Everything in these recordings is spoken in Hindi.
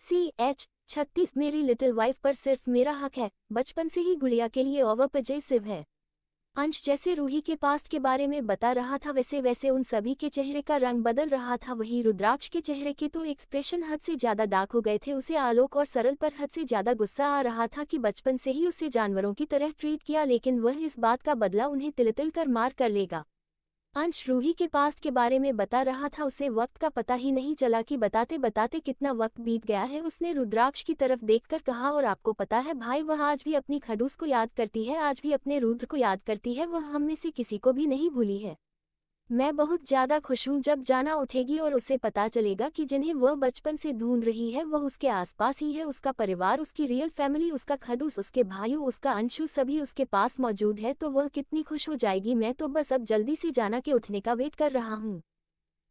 CH-36 मेरी लिटिल वाइफ पर सिर्फ मेरा हक है, बचपन से ही गुड़िया के लिए ओवर पजेसिव है। अंश जैसे रूही के पास्ट के बारे में बता रहा था वैसे वैसे उन सभी के चेहरे का रंग बदल रहा था। वही रुद्राक्ष के चेहरे के तो एक्सप्रेशन हद से ज्यादा डार्क हो गए थे। उसे आलोक और सरल पर हद से ज्यादा गुस्सा आ रहा था कि बचपन से ही उसे जानवरों की तरह ट्रीट किया, लेकिन वह इस बात का बदला उन्हें तिल तिल कर मार कर लेगा। अंश रूही के पास्ट के बारे में बता रहा था, उसे वक्त का पता ही नहीं चला कि बताते बताते कितना वक्त बीत गया है। उसने रुद्राक्ष की तरफ देखकर कहा, और आपको पता है भाई, वह आज भी अपनी खड़ूस को याद करती है, आज भी अपने रुद्र को याद करती है, वह हम में से किसी को भी नहीं भूली है। मैं बहुत ज्यादा खुश हूँ जब जाना उठेगी और उसे पता चलेगा कि जिन्हें वह बचपन से ढूंढ रही है वह उसके आसपास ही है। उसका परिवार, उसकी रियल फैमिली, उसका खड़ूस, उसके भाइयों, उसका अंशु, सभी उसके पास मौजूद है, तो वह कितनी खुश हो जाएगी। मैं तो बस अब जल्दी से जाना के उठने का वेट कर रहा हूँ।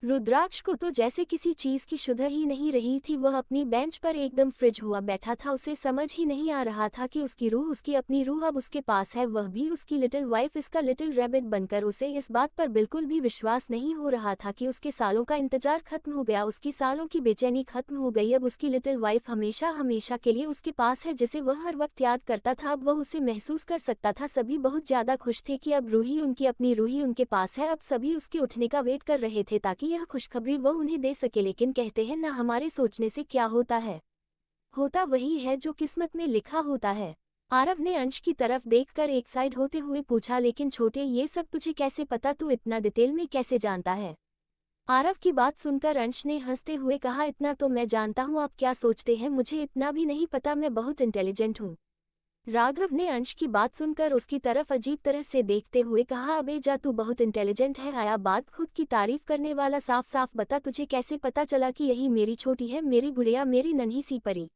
रुद्राक्ष को तो जैसे किसी चीज की सुधर ही नहीं रही थी। वह अपनी बेंच पर एकदम फ्रिज हुआ बैठा था। उसे समझ ही नहीं आ रहा था कि उसकी रूह, उसकी अपनी रूह अब उसके पास है, वह भी उसकी लिटिल वाइफ, इसका लिटिल रैबिट बनकर। उसे इस बात पर बिल्कुल भी विश्वास नहीं हो रहा था कि उसके सालों का इंतजार खत्म हो गया, उसकी सालों की बेचैनी खत्म हो गई। अब उसकी लिटिल वाइफ हमेशा हमेशा के लिए उसके पास है, जिसे वह हर वक्त याद करता था। अब वह उसे महसूस कर सकता था। सभी बहुत ज्यादा खुश थे कि अब रूही, उनकी अपनी रूही उनके पास है। अब सभी उसके उठने का वेट कर रहे थे ताकि यह खुशखबरी वह उन्हें दे सके। लेकिन कहते हैं ना, हमारे सोचने से क्या होता है, होता वही है जो किस्मत में लिखा होता है। आरव ने अंश की तरफ देखकर एक साइड होते हुए पूछा, लेकिन छोटे, ये सब तुझे कैसे पता, तू इतना डिटेल में कैसे जानता है? आरव की बात सुनकर अंश ने हंसते हुए कहा, इतना तो मैं जानता हूँ, आप क्या सोचते हैं मुझे इतना भी नहीं पता, मैं बहुत इंटेलिजेंट हूँ। राघव ने अंश की बात सुनकर उसकी तरफ अजीब तरह से देखते हुए कहा, अबे जा, तू बहुत इंटेलिजेंट है, आया बात खुद की तारीफ करने वाला, साफ साफ बता तुझे कैसे पता चला कि यही मेरी छोटी है, मेरी गुड़िया, मेरी नन्ही सी परी।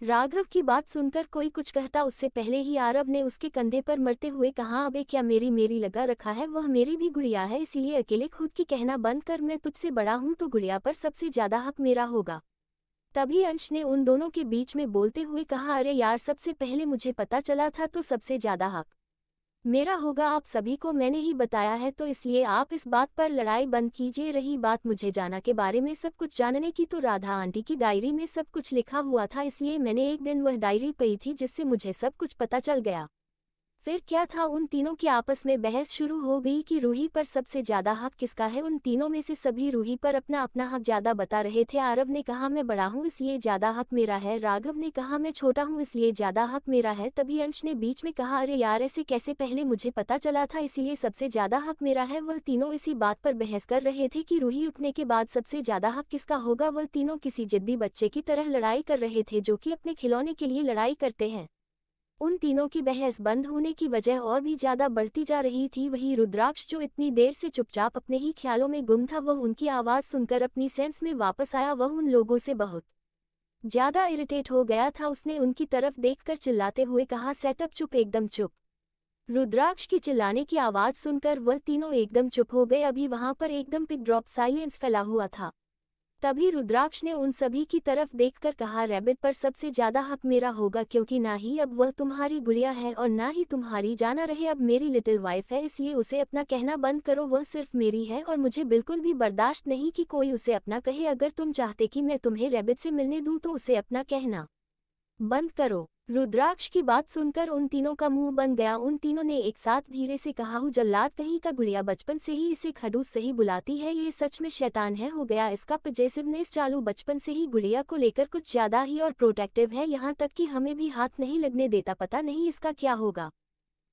राघव की बात सुनकर कोई कुछ कहता उससे पहले ही आरव ने उसके कंधे पर मरते हुए कहा, अबे क्या मेरी मेरी लगा रखा है, वह मेरी भी गुड़िया है, इसीलिए अकेले खुद की कहना बंद कर, मैं तुझसे बड़ा हूं तो गुड़िया पर सबसे ज्यादा हक मेरा होगा। तभी अंश ने उन दोनों के बीच में बोलते हुए कहा, अरे यार, सबसे पहले मुझे पता चला था तो सबसे ज्यादा हक मेरा होगा। आप सभी को मैंने ही बताया है, तो इसलिए आप इस बात पर लड़ाई बंद कीजिए। रही बात मुझे जाना के बारे में सब कुछ जानने की, तो राधा आंटी की डायरी में सब कुछ लिखा हुआ था, इसलिए मैंने एक दिन वह डायरी पढ़ी थी जिससे मुझे सब कुछ पता चल गया। फिर क्या था, उन तीनों की आपस में बहस शुरू हो गई कि रूही पर सबसे ज्यादा हक किसका है। उन तीनों में से सभी रूही पर अपना अपना हक ज्यादा बता रहे थे। आरव ने कहा, मैं बड़ा हूँ इसलिए ज्यादा हक मेरा है। राघव ने कहा, मैं छोटा हूँ इसलिए ज्यादा हक मेरा है। तभी अंश ने बीच में कहा, अरे यार, ऐसे कैसे, पहले मुझे पता चला था इसलिए सबसे ज्यादा हक मेरा है। वह तीनों इसी बात पर बहस कर रहे थे कि रूही उठने के बाद सबसे ज्यादा हक किसका होगा। वह तीनों किसी जिद्दी बच्चे की तरह लड़ाई कर रहे थे जो कि अपने खिलौने के लिए लड़ाई करते हैं। उन तीनों की बहस बंद होने की वजह और भी ज्यादा बढ़ती जा रही थी। वही रुद्राक्ष, जो इतनी देर से चुपचाप अपने ही ख्यालों में गुम था, वह उनकी आवाज सुनकर अपनी सेंस में वापस आया। वह उन लोगों से बहुत ज्यादा इरिटेट हो गया था। उसने उनकी तरफ देखकर चिल्लाते हुए कहा, सेटअप, चुप, एकदम चुप। रुद्राक्ष की चिल्लाने की आवाज सुनकर वह तीनों एकदम चुप हो गए। अभी वहां पर एकदम पिक ड्रॉप साइलेंस फैला हुआ था। तभी रुद्राक्ष ने उन सभी की तरफ देखकर कहा, रैबिट पर सबसे ज्यादा हक मेरा होगा, क्योंकि ना ही अब वह तुम्हारी गुड़िया है और ना ही तुम्हारी जाना रहे, अब मेरी लिटिल वाइफ है, इसलिए उसे अपना कहना बंद करो। वह सिर्फ मेरी है और मुझे बिल्कुल भी बर्दाश्त नहीं कि कोई उसे अपना कहे। अगर तुम चाहते कि मैं तुम्हें रैबिट से मिलने दूं तो उसे अपना कहना बंद करो। रुद्राक्ष की बात सुनकर उन तीनों का मुंह बन गया। उन तीनों ने एक साथ धीरे से कहा, हूँ जल्लाद कहीं का, गुड़िया बचपन से ही इसे खड़ूस सही बुलाती है, ये सच में शैतान है, हो गया इसका पजेसिवनेस चालू, बचपन से ही गुड़िया को लेकर कुछ ज्यादा ही और प्रोटेक्टिव है, यहाँ तक कि हमें भी हाथ नहीं लगने देता, पता नहीं इसका क्या होगा।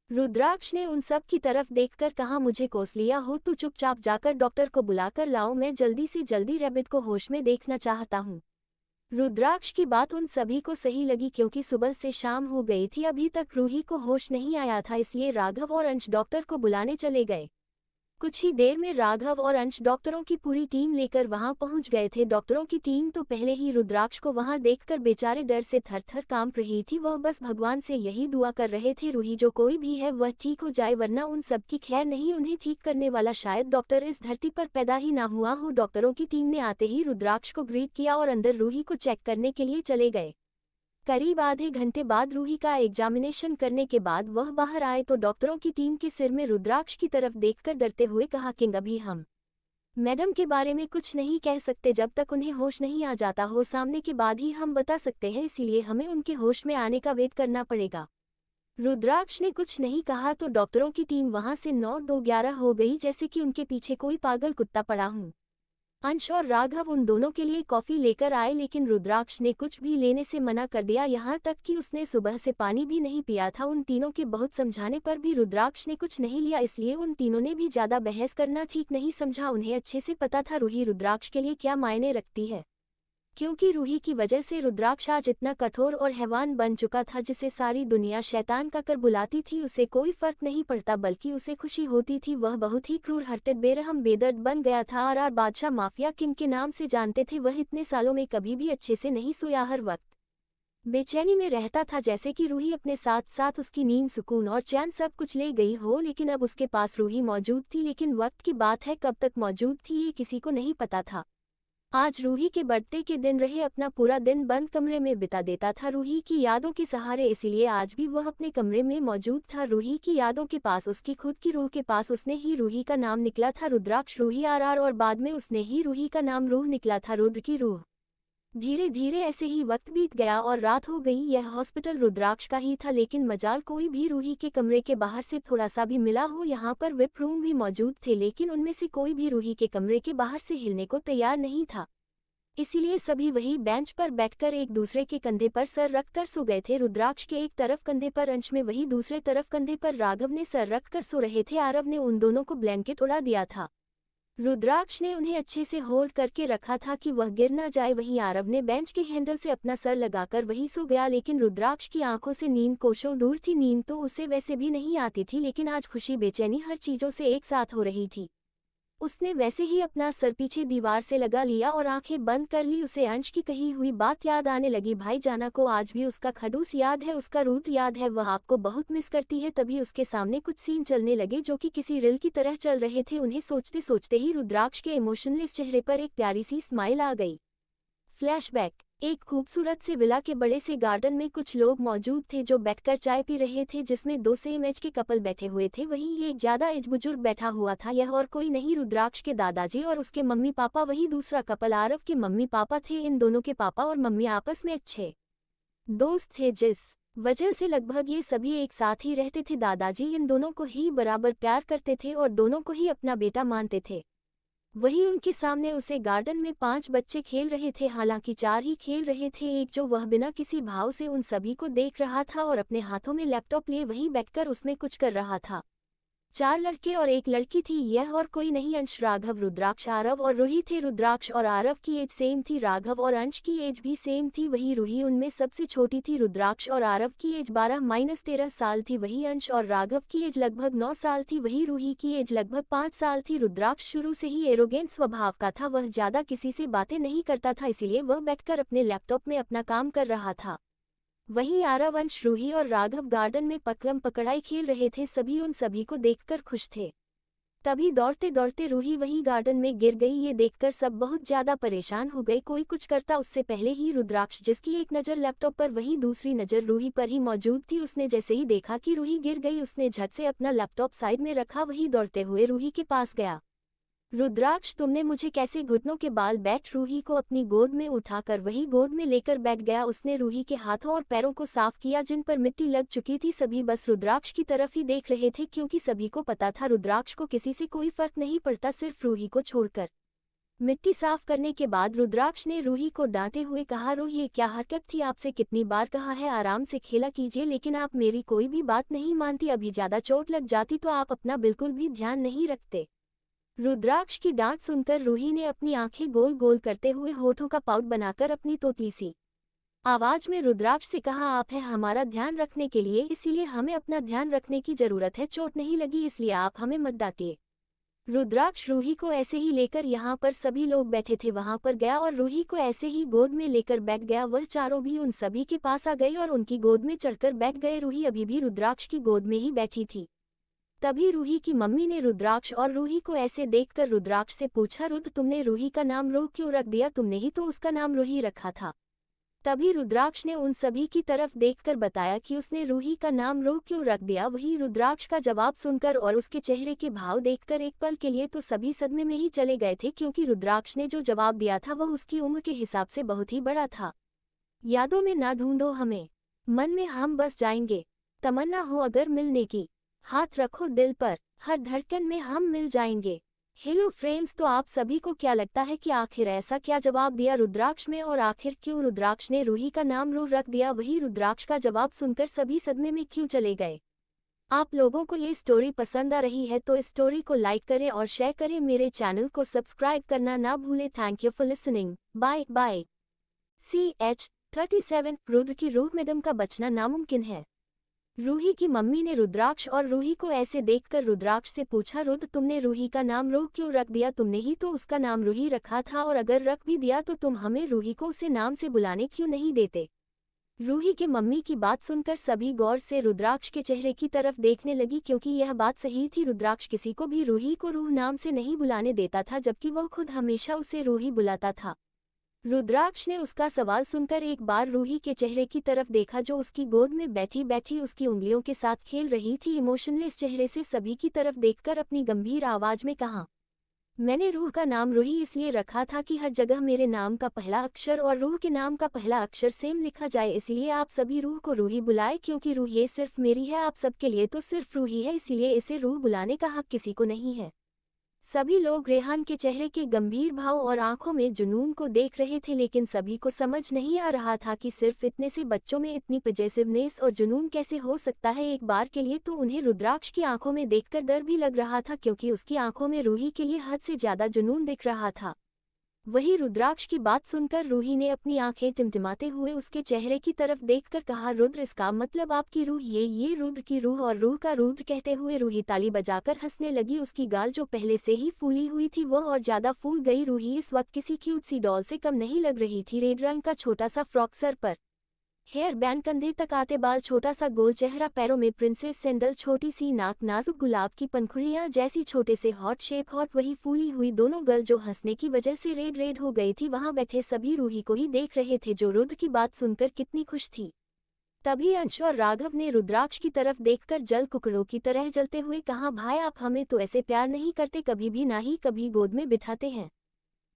रुद्राक्ष ने उन सब की तरफ देखकर कहा, मुझे कोस लिया हो तो चुपचाप जाकर डॉक्टर को बुलाकर लाओ, मैं जल्दी से जल्दी रैबिट को होश में देखना चाहता हूँ। रुद्राक्ष की बात उन सभी को सही लगी, क्योंकि सुबह से शाम हो गई थी, अभी तक रूही को होश नहीं आया था, इसलिए राघव और अंश डॉक्टर को बुलाने चले गए। कुछ ही देर में राघव और अंश डॉक्टरों की पूरी टीम लेकर वहां पहुंच गए थे। डॉक्टरों की टीम तो पहले ही रुद्राक्ष को वहां देखकर बेचारे डर से थर-थर कांप रही थी। वह बस भगवान से यही दुआ कर रहे थे, रूही जो कोई भी है वह ठीक हो जाए, वरना उन सब की खैर नहीं, उन्हें ठीक करने वाला शायद डॉक्टर इस धरती पर पैदा ही ना हुआ हो। डॉक्टरों की टीम ने आते ही रुद्राक्ष को ग्रीट किया और अंदर रूही को चेक करने के लिए चले गए। करीब आधे घंटे बाद रूही का एग्जामिनेशन करने के बाद वह बाहर आए तो डॉक्टरों की टीम के सिर में रुद्राक्ष की तरफ देखकर डरते हुए कहा, किंग, अभी हम मैडम के बारे में कुछ नहीं कह सकते जब तक उन्हें होश नहीं आ जाता हो, सामने के बाद ही हम बता सकते हैं, इसीलिए हमें उनके होश में आने का वेट करना पड़ेगा। रुद्राक्ष ने कुछ नहीं कहा तो डॉक्टरों की टीम वहां से 9-2-11 हो गई, जैसे कि उनके पीछे कोई पागल कुत्ता पड़ा हूं। अंश और राघव उन दोनों के लिए कॉफी लेकर आए, लेकिन रुद्राक्ष ने कुछ भी लेने से मना कर दिया, यहाँ तक कि उसने सुबह से पानी भी नहीं पिया था। उन तीनों के बहुत समझाने पर भी रुद्राक्ष ने कुछ नहीं लिया, इसलिए उन तीनों ने भी ज्यादा बहस करना ठीक नहीं समझा। उन्हें अच्छे से पता था रूही रुद्राक्ष के लिए क्या मायने रखती है, क्योंकि रूही की वजह से रुद्राक्ष आज इतना कठोर और हैवान बन चुका था, जिसे सारी दुनिया शैतान का कर बुलाती थी। उसे कोई फर्क नहीं पड़ता, बल्कि उसे खुशी होती थी। वह बहुत ही क्रूर, हरकत, बेरहम, बेदर्द बन गया था। आर बादशाह माफिया किंग के नाम से जानते थे। वह इतने सालों में कभी भी अच्छे से नहीं सोया, हर वक्त बेचैनी में रहता था, जैसे कि रूही अपने साथ साथ उसकी नींद, सुकून और चैन सब कुछ ले गई हो। लेकिन अब उसके पास रूही मौजूद थी, लेकिन वक्त की बात है कब तक मौजूद थी ये किसी को नहीं पता था। आज रूही के बर्थडे के दिन रहे, अपना पूरा दिन बंद कमरे में बिता देता था रूही की यादों के सहारे, इसीलिए आज भी वह अपने कमरे में मौजूद था, रूही की यादों के पास, उसकी खुद की रूह के पास। उसने ही रूही का नाम निकला था रुद्राक्ष, रूही आर और बाद में उसने ही रूही का नाम रूह निकला था, रुद्र की रूह। धीरे धीरे ऐसे ही वक्त बीत गया और रात हो गई। यह हॉस्पिटल रुद्राक्ष का ही था, लेकिन मजाल कोई भी रूही के कमरे के बाहर से थोड़ा सा भी मिला हो। यहाँ पर विप रूम भी मौजूद थे, लेकिन उनमें से कोई भी रूही के कमरे के बाहर से हिलने को तैयार नहीं था, इसीलिए सभी वही बेंच पर बैठकर एक दूसरे के कंधे पर सर रखकर सो गए थे। रुद्राक्ष के एक तरफ कंधे पर अंश में, वही दूसरे तरफ कंधे पर राघव ने सर रखकर सो रहे थे। आरव ने उन दोनों को ब्लैंकेट उड़ा दिया था। रुद्राक्ष ने उन्हें अच्छे से होल्ड करके रखा था कि वह गिर न जाए। वहीं आरव ने बेंच के हैंडल से अपना सर लगाकर वही सो गया, लेकिन रुद्राक्ष की आंखों से नींद कोसों दूर थी। नींद तो उसे वैसे भी नहीं आती थी, लेकिन आज खुशी, बेचैनी, हर चीजों से एक साथ हो रही थी। उसने वैसे ही अपना सर पीछे दीवार से लगा लिया और आंखें बंद कर ली। उसे अंश की कही हुई बात याद आने लगी। भाई जाना को आज भी उसका खड़ूस याद है, उसका रूप याद है, वह आपको बहुत मिस करती है। तभी उसके सामने कुछ सीन चलने लगे जो कि किसी रील की तरह चल रहे थे। उन्हें सोचते सोचते ही रुद्राक्ष के इमोशनलेस चेहरे पर एक प्यारी सी स्माइल आ गई। फ्लैशबैक, एक खूबसूरत से विला के बड़े से गार्डन में कुछ लोग मौजूद थे जो बैठकर चाय पी रहे थे, जिसमें 2 सेम एज के कपल बैठे हुए थे। वहीं एक ज्यादा एज बुजुर्ग बैठा हुआ था। यह और कोई नहीं, रुद्राक्ष के दादाजी और उसके मम्मी पापा। वही दूसरा कपल आरव के मम्मी पापा थे। इन दोनों के पापा और मम्मी आपस में अच्छे दोस्त थे, जिस वजह से लगभग ये सभी एक साथ ही रहते थे। दादाजी इन दोनों को ही बराबर प्यार करते थे और दोनों को ही अपना बेटा मानते थे। वहीं उनके सामने उसे गार्डन में 5 बच्चे खेल रहे थे, हालांकि 4 ही खेल रहे थे। एक जो वह बिना किसी भाव से उन सभी को देख रहा था और अपने हाथों में लैपटॉप लिए वहीं बैठकर उसमें कुछ कर रहा था। 4 लड़के और एक लड़की थी। यह और कोई नहीं, अंश, राघव, रुद्राक्ष, आरव और रूही थे। रुद्राक्ष और आरव की एज सेम थी, राघव और अंश की एज भी सेम थी। वही रूही उनमें सबसे छोटी थी। रुद्राक्ष और आरव की एज 12-13 साल थी। वही अंश और राघव की एज लगभग 9 साल थी। वही रूही की एज लगभग 5 साल थी। रुद्राक्ष शुरू से ही एरोगेंट स्वभाव का था, वह ज्यादा किसी से बातें नहीं करता था, इसीलिए वह बैठकर अपने लैपटॉप में अपना काम कर रहा था। वहीं आरव, अंश, रूही और राघव गार्डन में पकड़म पकड़ाई खेल रहे थे। सभी उन सभी को देखकर खुश थे। तभी दौड़ते दौड़ते रूही वहीं गार्डन में गिर गई। ये देखकर सब बहुत ज्यादा परेशान हो गए। कोई कुछ करता उससे पहले ही रुद्राक्ष, जिसकी एक नज़र लैपटॉप पर वहीं दूसरी नज़र रूही पर ही मौजूद थी, उसने जैसे ही देखा कि रूही गिर गई, उसने झट से अपना लैपटॉप साइड में रखा, वही दौड़ते हुए रूही के पास गया। रुद्राक्ष, तुमने मुझे कैसे? घुटनों के बाल बैठ रूही को अपनी गोद में उठाकर वही गोद में लेकर बैठ गया। उसने रूही के हाथों और पैरों को साफ किया जिन पर मिट्टी लग चुकी थी। सभी बस रुद्राक्ष की तरफ ही देख रहे थे, क्योंकि सभी को पता था रुद्राक्ष को किसी से कोई फर्क नहीं पड़ता, सिर्फ रूही को छोड़कर। मिट्टी साफ करने के बाद रुद्राक्ष ने रूही को डांटे हुए कहा, रूही ये क्या हरकत थी? आपसे कितनी बार कहा है आराम से खेला कीजिए, लेकिन आप मेरी कोई भी बात नहीं मानती। अभी ज्यादा चोट लग जाती तो आप अपना बिल्कुल भी ध्यान नहीं रखते। रुद्राक्ष की डांट सुनकर रूही ने अपनी आंखें गोल गोल करते हुए होठों का पाउट बनाकर अपनी तोतली सी आवाज में रुद्राक्ष से कहा, आप है हमारा ध्यान रखने के लिए, इसीलिए हमें अपना ध्यान रखने की जरूरत है। चोट नहीं लगी इसलिए आप हमें मत डांटिए। रुद्राक्ष रूही को ऐसे ही लेकर यहाँ पर सभी लोग बैठे थे वहां पर गया और रूही को ऐसे ही गोद में लेकर बैठ गया। वह चारों भी उन सभी के पास आ गई और उनकी गोद में चढ़कर बैठ गए। रूही अभी भी रुद्राक्ष की गोद में ही बैठी थी। तभी रूही की मम्मी ने रुद्राक्ष और रूही को ऐसे देखकर रुद्राक्ष से पूछा, रुद्र तुमने रूही का नाम रूह क्यों रख दिया? तुमने ही तो उसका नाम रूही रखा था। तभी रुद्राक्ष ने उन सभी की तरफ देखकर बताया कि उसने रूही का नाम रूह क्यों रख दिया। वही रुद्राक्ष का जवाब सुनकर और उसके चेहरे के भाव देखकर एक पल के लिए तो सभी सदमे में ही चले गए थे, क्योंकि रुद्राक्ष ने जो जवाब दिया था वह उसकी उम्र के हिसाब से बहुत ही बड़ा था। यादों में ना ढूंढो हमें, मन में हम बस जाएंगे। तमन्ना हो अगर मिलने की, हाथ रखो दिल पर, हर धड़कन में हम मिल जाएंगे। हेलो फ्रेंड्स, तो आप सभी को क्या लगता है कि आखिर ऐसा क्या जवाब दिया रुद्राक्ष में, और आखिर क्यों रुद्राक्ष ने रूही का नाम रूह रख दिया? वही रुद्राक्ष का जवाब सुनकर सभी सदमे में क्यों चले गए? आप लोगों को ये स्टोरी पसंद आ रही है तो इस स्टोरी को लाइक करें और शेयर करें। मेरे चैनल को सब्सक्राइब करना ना भूलें। Thank you for listening. Bye bye. CH37 Rudra की रूह मैडम का बचना नामुमकिन है। रूही की मम्मी ने रुद्राक्ष और रूही को ऐसे देखकर रुद्राक्ष से पूछा, रुद्र तुमने रूही का नाम रूह क्यों रख दिया? तुमने ही तो उसका नाम रूही रखा था, और अगर रख भी दिया तो तुम हमें रूही को उसे नाम से बुलाने क्यों नहीं देते? रूही के मम्मी की बात सुनकर सभी गौर से रुद्राक्ष के चेहरे की तरफ देखने लगी, क्योंकि यह बात सही थी। रुद्राक्ष किसी को भी रूही को रूह नाम से नहीं बुलाने देता था, जबकि वह खुद हमेशा उसे रूही बुलाता था। रुद्राक्ष ने उसका सवाल सुनकर एक बार रूही के चेहरे की तरफ देखा, जो उसकी गोद में बैठी बैठी उसकी उंगलियों के साथ खेल रही थी। इमोशनलेस चेहरे से सभी की तरफ देखकर अपनी गंभीर आवाज में कहा, मैंने रूह का नाम रूही इसलिए रखा था कि हर जगह मेरे नाम का पहला अक्षर और रूह के नाम का पहला अक्षर सेम लिखा जाए, इसलिए आप सभी रूह को रूही बुलाए, क्योंकि रूह ये सिर्फ मेरी है, आप सबके लिए तो सिर्फ रूही है, इसीलिए इसे रूह बुलाने का हक किसी को नहीं है। सभी लोग रेहान के चेहरे के गंभीर भाव और आंखों में जुनून को देख रहे थे, लेकिन सभी को समझ नहीं आ रहा था कि सिर्फ इतने से बच्चों में इतनी पॉजिटिवनेस और जुनून कैसे हो सकता है। एक बार के लिए तो उन्हें रुद्राक्ष की आंखों में देखकर डर भी लग रहा था, क्योंकि उसकी आंखों में रूही के लिए हद से ज्यादा जुनून दिख रहा था। वही रुद्राक्ष की बात सुनकर रूही ने अपनी आंखें टिमटिमाते हुए उसके चेहरे की तरफ देखकर कहा, रुद्र इसका मतलब आपकी रूह ये रुद्र की रूह और रूह का रुद्र। कहते हुए रूही ताली बजाकर हंसने लगी। उसकी गाल जो पहले से ही फूली हुई थी वह और ज्यादा फूल गई। रूही इस वक्त किसी क्यूट सी डॉल से कम नहीं लग रही थी। रेड रंग का छोटा सा फ्रॉक, सर पर हेयर बैंड, कंधे तक आते बाल, छोटा सा गोल चेहरा, पैरों में प्रिंसेस सैंडल, छोटी सी नाक, नाजुक गुलाब की पंखुड़ियां जैसी छोटे से हॉट शेप, हॉट वही फूली हुई दोनों गर्ल जो हंसने की वजह से रेड रेड हो गई थी। वहां बैठे सभी रूही को ही देख रहे थे, जो रुद्र की बात सुनकर कितनी खुश थी। तभी अंश और राघव ने रुद्राक्ष की तरफ देखकर जल कुकड़ों की तरह जलते हुए कहा, भाई आप हमें तो ऐसे प्यार नहीं करते, कभी भी ना ही कभी गोद में बिठाते हैं।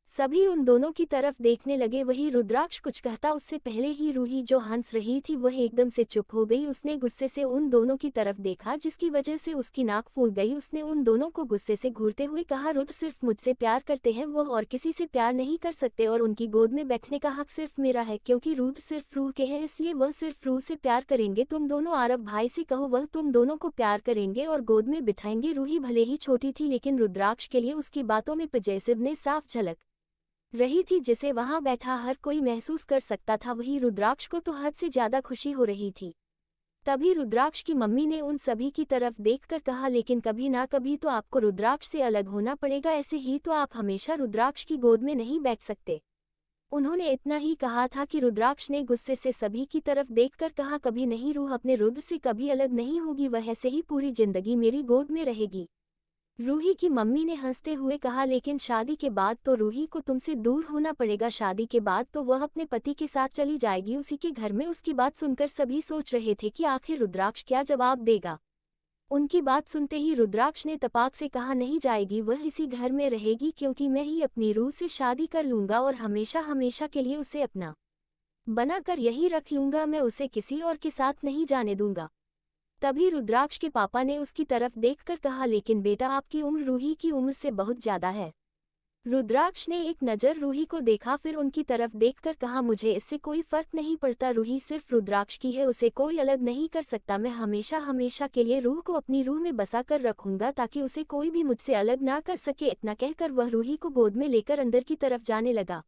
सभी उन दोनों की तरफ देखने लगे। वही रुद्राक्ष कुछ कहता उससे पहले ही रूही जो हंस रही थी वह एकदम से चुप हो गई। उसने गुस्से से उन दोनों की तरफ देखा, जिसकी वजह से उसकी नाक फूल गई। उसने उन दोनों को गुस्से से घूरते हुए कहा, रुद्र सिर्फ मुझसे प्यार करते हैं, वह और किसी से प्यार नहीं कर सकते, और उनकी गोद में बैठने का हक सिर्फ मेरा है, क्योंकि रुद्र सिर्फ रूह के हैं, इसलिए वह सिर्फ रूह से प्यार करेंगे। तुम दोनों आरव भाई से कहो वह तुम दोनों को प्यार करेंगे और गोद में बिठाएंगे। रूही भले ही छोटी थी, लेकिन रुद्राक्ष के लिए उसकी बातों में पॉजिटिवनेस साफ झलक रही थी, जिसे वहां बैठा हर कोई महसूस कर सकता था। वही रुद्राक्ष को तो हद से ज्यादा खुशी हो रही थी। तभी रुद्राक्ष की मम्मी ने उन सभी की तरफ देखकर कहा, लेकिन कभी ना कभी तो आपको रुद्राक्ष से अलग होना पड़ेगा, ऐसे ही तो आप हमेशा रुद्राक्ष की गोद में नहीं बैठ सकते। उन्होंने इतना ही कहा था कि रुद्राक्ष ने गुस्से से सभी की तरफ देखकर कहा, कभी नहीं, रूह अपने रुद्र से कभी अलग नहीं होगी, वह ऐसे ही पूरी जिंदगी मेरी गोद में रहेगी। रूही की मम्मी ने हंसते हुए कहा, लेकिन शादी के बाद तो रूही को तुमसे दूर होना पड़ेगा, शादी के बाद तो वह अपने पति के साथ चली जाएगी उसी के घर में। उसकी बात सुनकर सभी सोच रहे थे कि आखिर रुद्राक्ष क्या जवाब देगा। उनकी बात सुनते ही रुद्राक्ष ने तपाक से कहा, नहीं जाएगी, वह इसी घर में रहेगी, क्योंकि मैं ही अपनी रूह से शादी कर लूंगा और हमेशा हमेशा के लिए उसे अपना बनाकर यही रख लूंगा, मैं उसे किसी और के साथ नहीं जाने दूंगा। तभी रुद्राक्ष के पापा ने उसकी तरफ देखकर कहा, लेकिन बेटा आपकी उम्र रूही की उम्र से बहुत ज्यादा है। रुद्राक्ष ने एक नज़र रूही को देखा, फिर उनकी तरफ देखकर कहा, मुझे इससे कोई फर्क नहीं पड़ता, रूही सिर्फ रुद्राक्ष की है, उसे कोई अलग नहीं कर सकता। मैं हमेशा हमेशा के लिए रूह को अपनी रूह में बसा कर रखूंगा, ताकि उसे कोई भी मुझसे अलग ना कर सके। इतना कहकर वह रूही को गोद में लेकर अंदर की तरफ जाने लगा।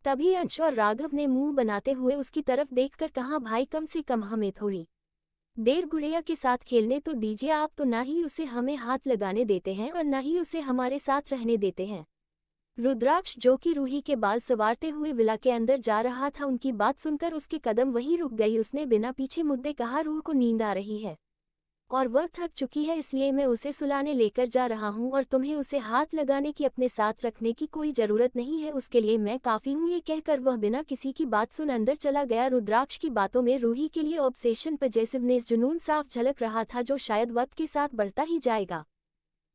तभी अंश और राघव ने मुंह बनाते हुए उसकी तरफ देखकर कहा, भाई कम से कम हमें थोड़ी देर गुड़िया के साथ खेलने तो दीजिए, आप तो ना ही उसे हमें हाथ लगाने देते हैं और ना ही उसे हमारे साथ रहने देते हैं। रुद्राक्ष जो कि रूही के बाल संवारते हुए विला के अंदर जा रहा था, उनकी बात सुनकर उसके कदम वहीं रुक गई। उसने बिना पीछे मुद्दे कहा, रूह को नींद आ रही है। और वह थक चुकी है, इसलिए मैं उसे सुलाने लेकर जा रहा हूँ और तुम्हें उसे हाथ लगाने की अपने साथ रखने की कोई ज़रूरत नहीं है, उसके लिए मैं काफ़ी हूँ। ये कहकर वह बिना किसी की बात सुन अंदर चला गया। रुद्राक्ष की बातों में रूही के लिए ऑब्सेशन पजेसिवनेस जुनून साफ झलक रहा था, जो शायद वक्त के साथ बढ़ता ही जाएगा।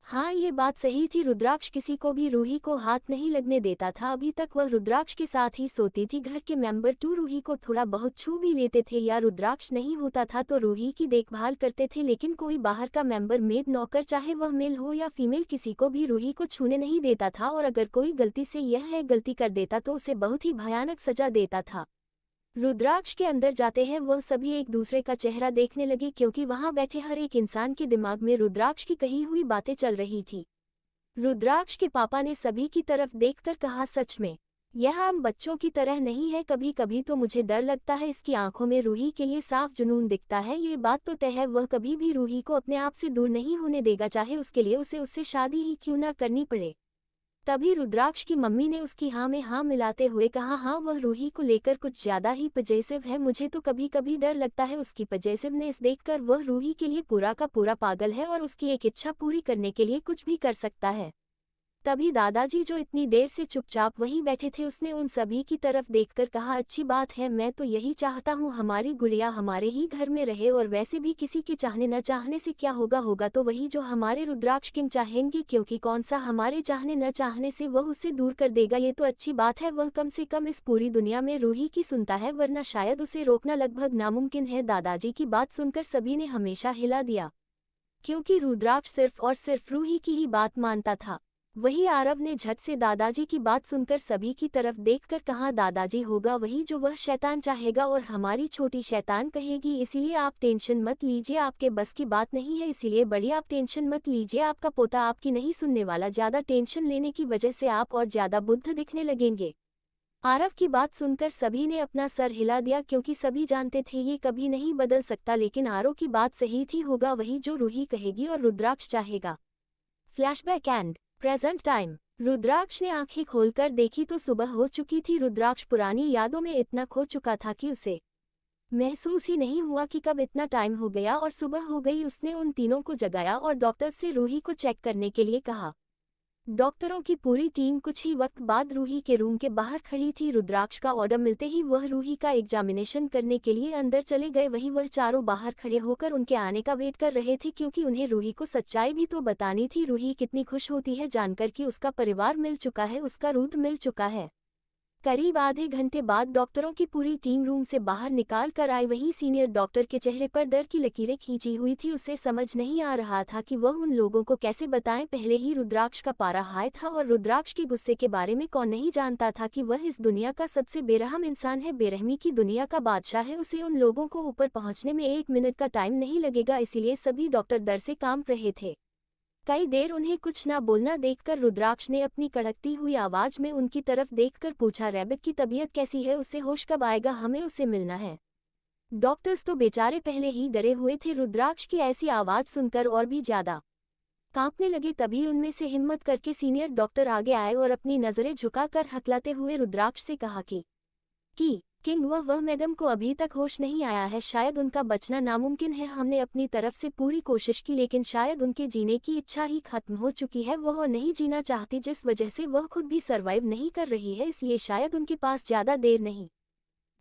हाँ, ये बात सही थी, रुद्राक्ष किसी को भी रूही को हाथ नहीं लगने देता था। अभी तक वह रुद्राक्ष के साथ ही सोती थी। घर के मेंबर टू रूही को थोड़ा बहुत छू भी लेते थे, या रुद्राक्ष नहीं होता था तो रूही की देखभाल करते थे, लेकिन कोई बाहर का मेंबर, मेड, नौकर, चाहे वह मेल हो या फीमेल, किसी को भी रूही को छूने नहीं देता था। और अगर कोई गलती से यह है गलती कर देता तो उसे बहुत ही भयानक सजा देता था। रुद्राक्ष के अंदर जाते हैं वह सभी एक दूसरे का चेहरा देखने लगे, क्योंकि वहां बैठे हर एक इंसान के दिमाग में रुद्राक्ष की कही हुई बातें चल रही थी। रुद्राक्ष के पापा ने सभी की तरफ देखकर कहा, सच में यह आम बच्चों की तरह नहीं है, कभी कभी तो मुझे डर लगता है। इसकी आंखों में रूही के लिए साफ जुनून दिखता है। ये बात तो तय है, वह कभी भी रूही को अपने आप से दूर नहीं होने देगा, चाहे उसके लिए उसे उससे शादी ही क्यों ना करनी पड़े। तभी रुद्राक्ष की मम्मी ने उसकी हाँ में हाँ मिलाते हुए कहा, हाँ, वह रूही को लेकर कुछ ज्यादा ही पजेसिव है, मुझे तो कभी कभी डर लगता है। उसकी पजेसिवनेस देखकर वह रूही के लिए पूरा का पूरा पागल है और उसकी एक इच्छा पूरी करने के लिए कुछ भी कर सकता है। तभी दादाजी, जो इतनी देर से चुपचाप वहीं बैठे थे, उसने उन सभी की तरफ देखकर कहा, अच्छी बात है, मैं तो यही चाहता हूँ हमारी गुड़िया हमारे ही घर में रहे, और वैसे भी किसी के चाहने न चाहने से क्या होगा, होगा तो वही जो हमारे रुद्राक्ष किंग चाहेंगे, क्योंकि कौन सा हमारे चाहने न चाहने से वह उसे दूर कर देगा। ये तो अच्छी बात है, वह कम से कम इस पूरी दुनिया में रूही की सुनता है, वरना शायद उसे रोकना लगभग नामुमकिन है। दादाजी की बात सुनकर सभी ने हमेशा हिला दिया, क्योंकि रुद्राक्ष सिर्फ और सिर्फ रूही की ही बात मानता था। वही आरव ने झट से दादाजी की बात सुनकर सभी की तरफ देखकर कहा, दादाजी, होगा वही जो वह शैतान चाहेगा और हमारी छोटी शैतान कहेगी, इसीलिए आप टेंशन मत लीजिए, आपके बस की बात नहीं है, इसीलिए बड़ी आप टेंशन मत लीजिए, आपका पोता आपकी नहीं सुनने वाला, ज्यादा टेंशन लेने की वजह से आप और ज्यादा बुद्ध दिखने लगेंगे। आरव की बात सुनकर सभी ने अपना सर हिला दिया, क्योंकि सभी जानते थे ये कभी नहीं बदल सकता, लेकिन आरव की बात सही थी, होगा वही जो रूही कहेगी और रुद्राक्ष चाहेगा। Flashback and present time. Rudraksh ने आंखें खोलकर देखी तो सुबह हो चुकी थी। रुद्राक्ष पुरानी यादों में इतना खो चुका था कि उसे महसूस ही नहीं हुआ कि कब इतना टाइम हो गया और सुबह हो गई। उसने उन तीनों को जगाया और डॉक्टर से रूही को चेक करने के लिए कहा। डॉक्टरों की पूरी टीम कुछ ही वक्त बाद रूही के रूम के बाहर खड़ी थी। रुद्राक्ष का ऑर्डर मिलते ही वह रूही का एग्जामिनेशन करने के लिए अंदर चले गए। वह चारों बाहर खड़े होकर उनके आने का वेट कर रहे थे, क्योंकि उन्हें रूही को सच्चाई भी तो बतानी थी। रूही कितनी खुश होती है जानकर कि उसका परिवार मिल चुका है, उसका रुद्र मिल चुका है। करीब आधे घंटे बाद डॉक्टरों की पूरी टीम रूम से बाहर निकाल कर आई। वहीं सीनियर डॉक्टर के चेहरे पर डर की लकीरें खींची हुई थी। उसे समझ नहीं आ रहा था कि वह उन लोगों को कैसे बताएं। पहले ही रुद्राक्ष का पारा हाई था और रुद्राक्ष के गुस्से के बारे में कौन नहीं जानता था कि वह इस दुनिया का सबसे बेरहम इंसान है, बेरहमी की दुनिया का बादशाह है। उसे उन लोगों को ऊपर पहुंचने में 1 मिनट का टाइम नहीं लगेगा, इसीलिए सभी डॉक्टर डर से कांप रहे थे। कई देर उन्हें कुछ ना बोलना देखकर रुद्राक्ष ने अपनी कड़कती हुई आवाज में उनकी तरफ देखकर पूछा, रैबिट की तबीयत कैसी है, उसे होश कब आएगा, हमें उसे मिलना है। डॉक्टर्स तो बेचारे पहले ही डरे हुए थे। रुद्राक्ष की ऐसी आवाज सुनकर और भी ज्यादा कांपने लगे। तभी उनमें से हिम्मत करके सीनियर डॉक्टर आगे आए और अपनी नजरें झुकाकर हकलाते हुए रुद्राक्ष से कहा कि किंग, वह मैडम को अभी तक होश नहीं आया है, शायद उनका बचना नामुमकिन है। हमने अपनी तरफ से पूरी कोशिश की, लेकिन शायद उनके जीने की इच्छा ही खत्म हो चुकी है। वह नहीं जीना चाहती, जिस वजह से वह खुद भी सरवाइव नहीं कर रही है, इसलिए शायद उनके पास ज्यादा देर नहीं।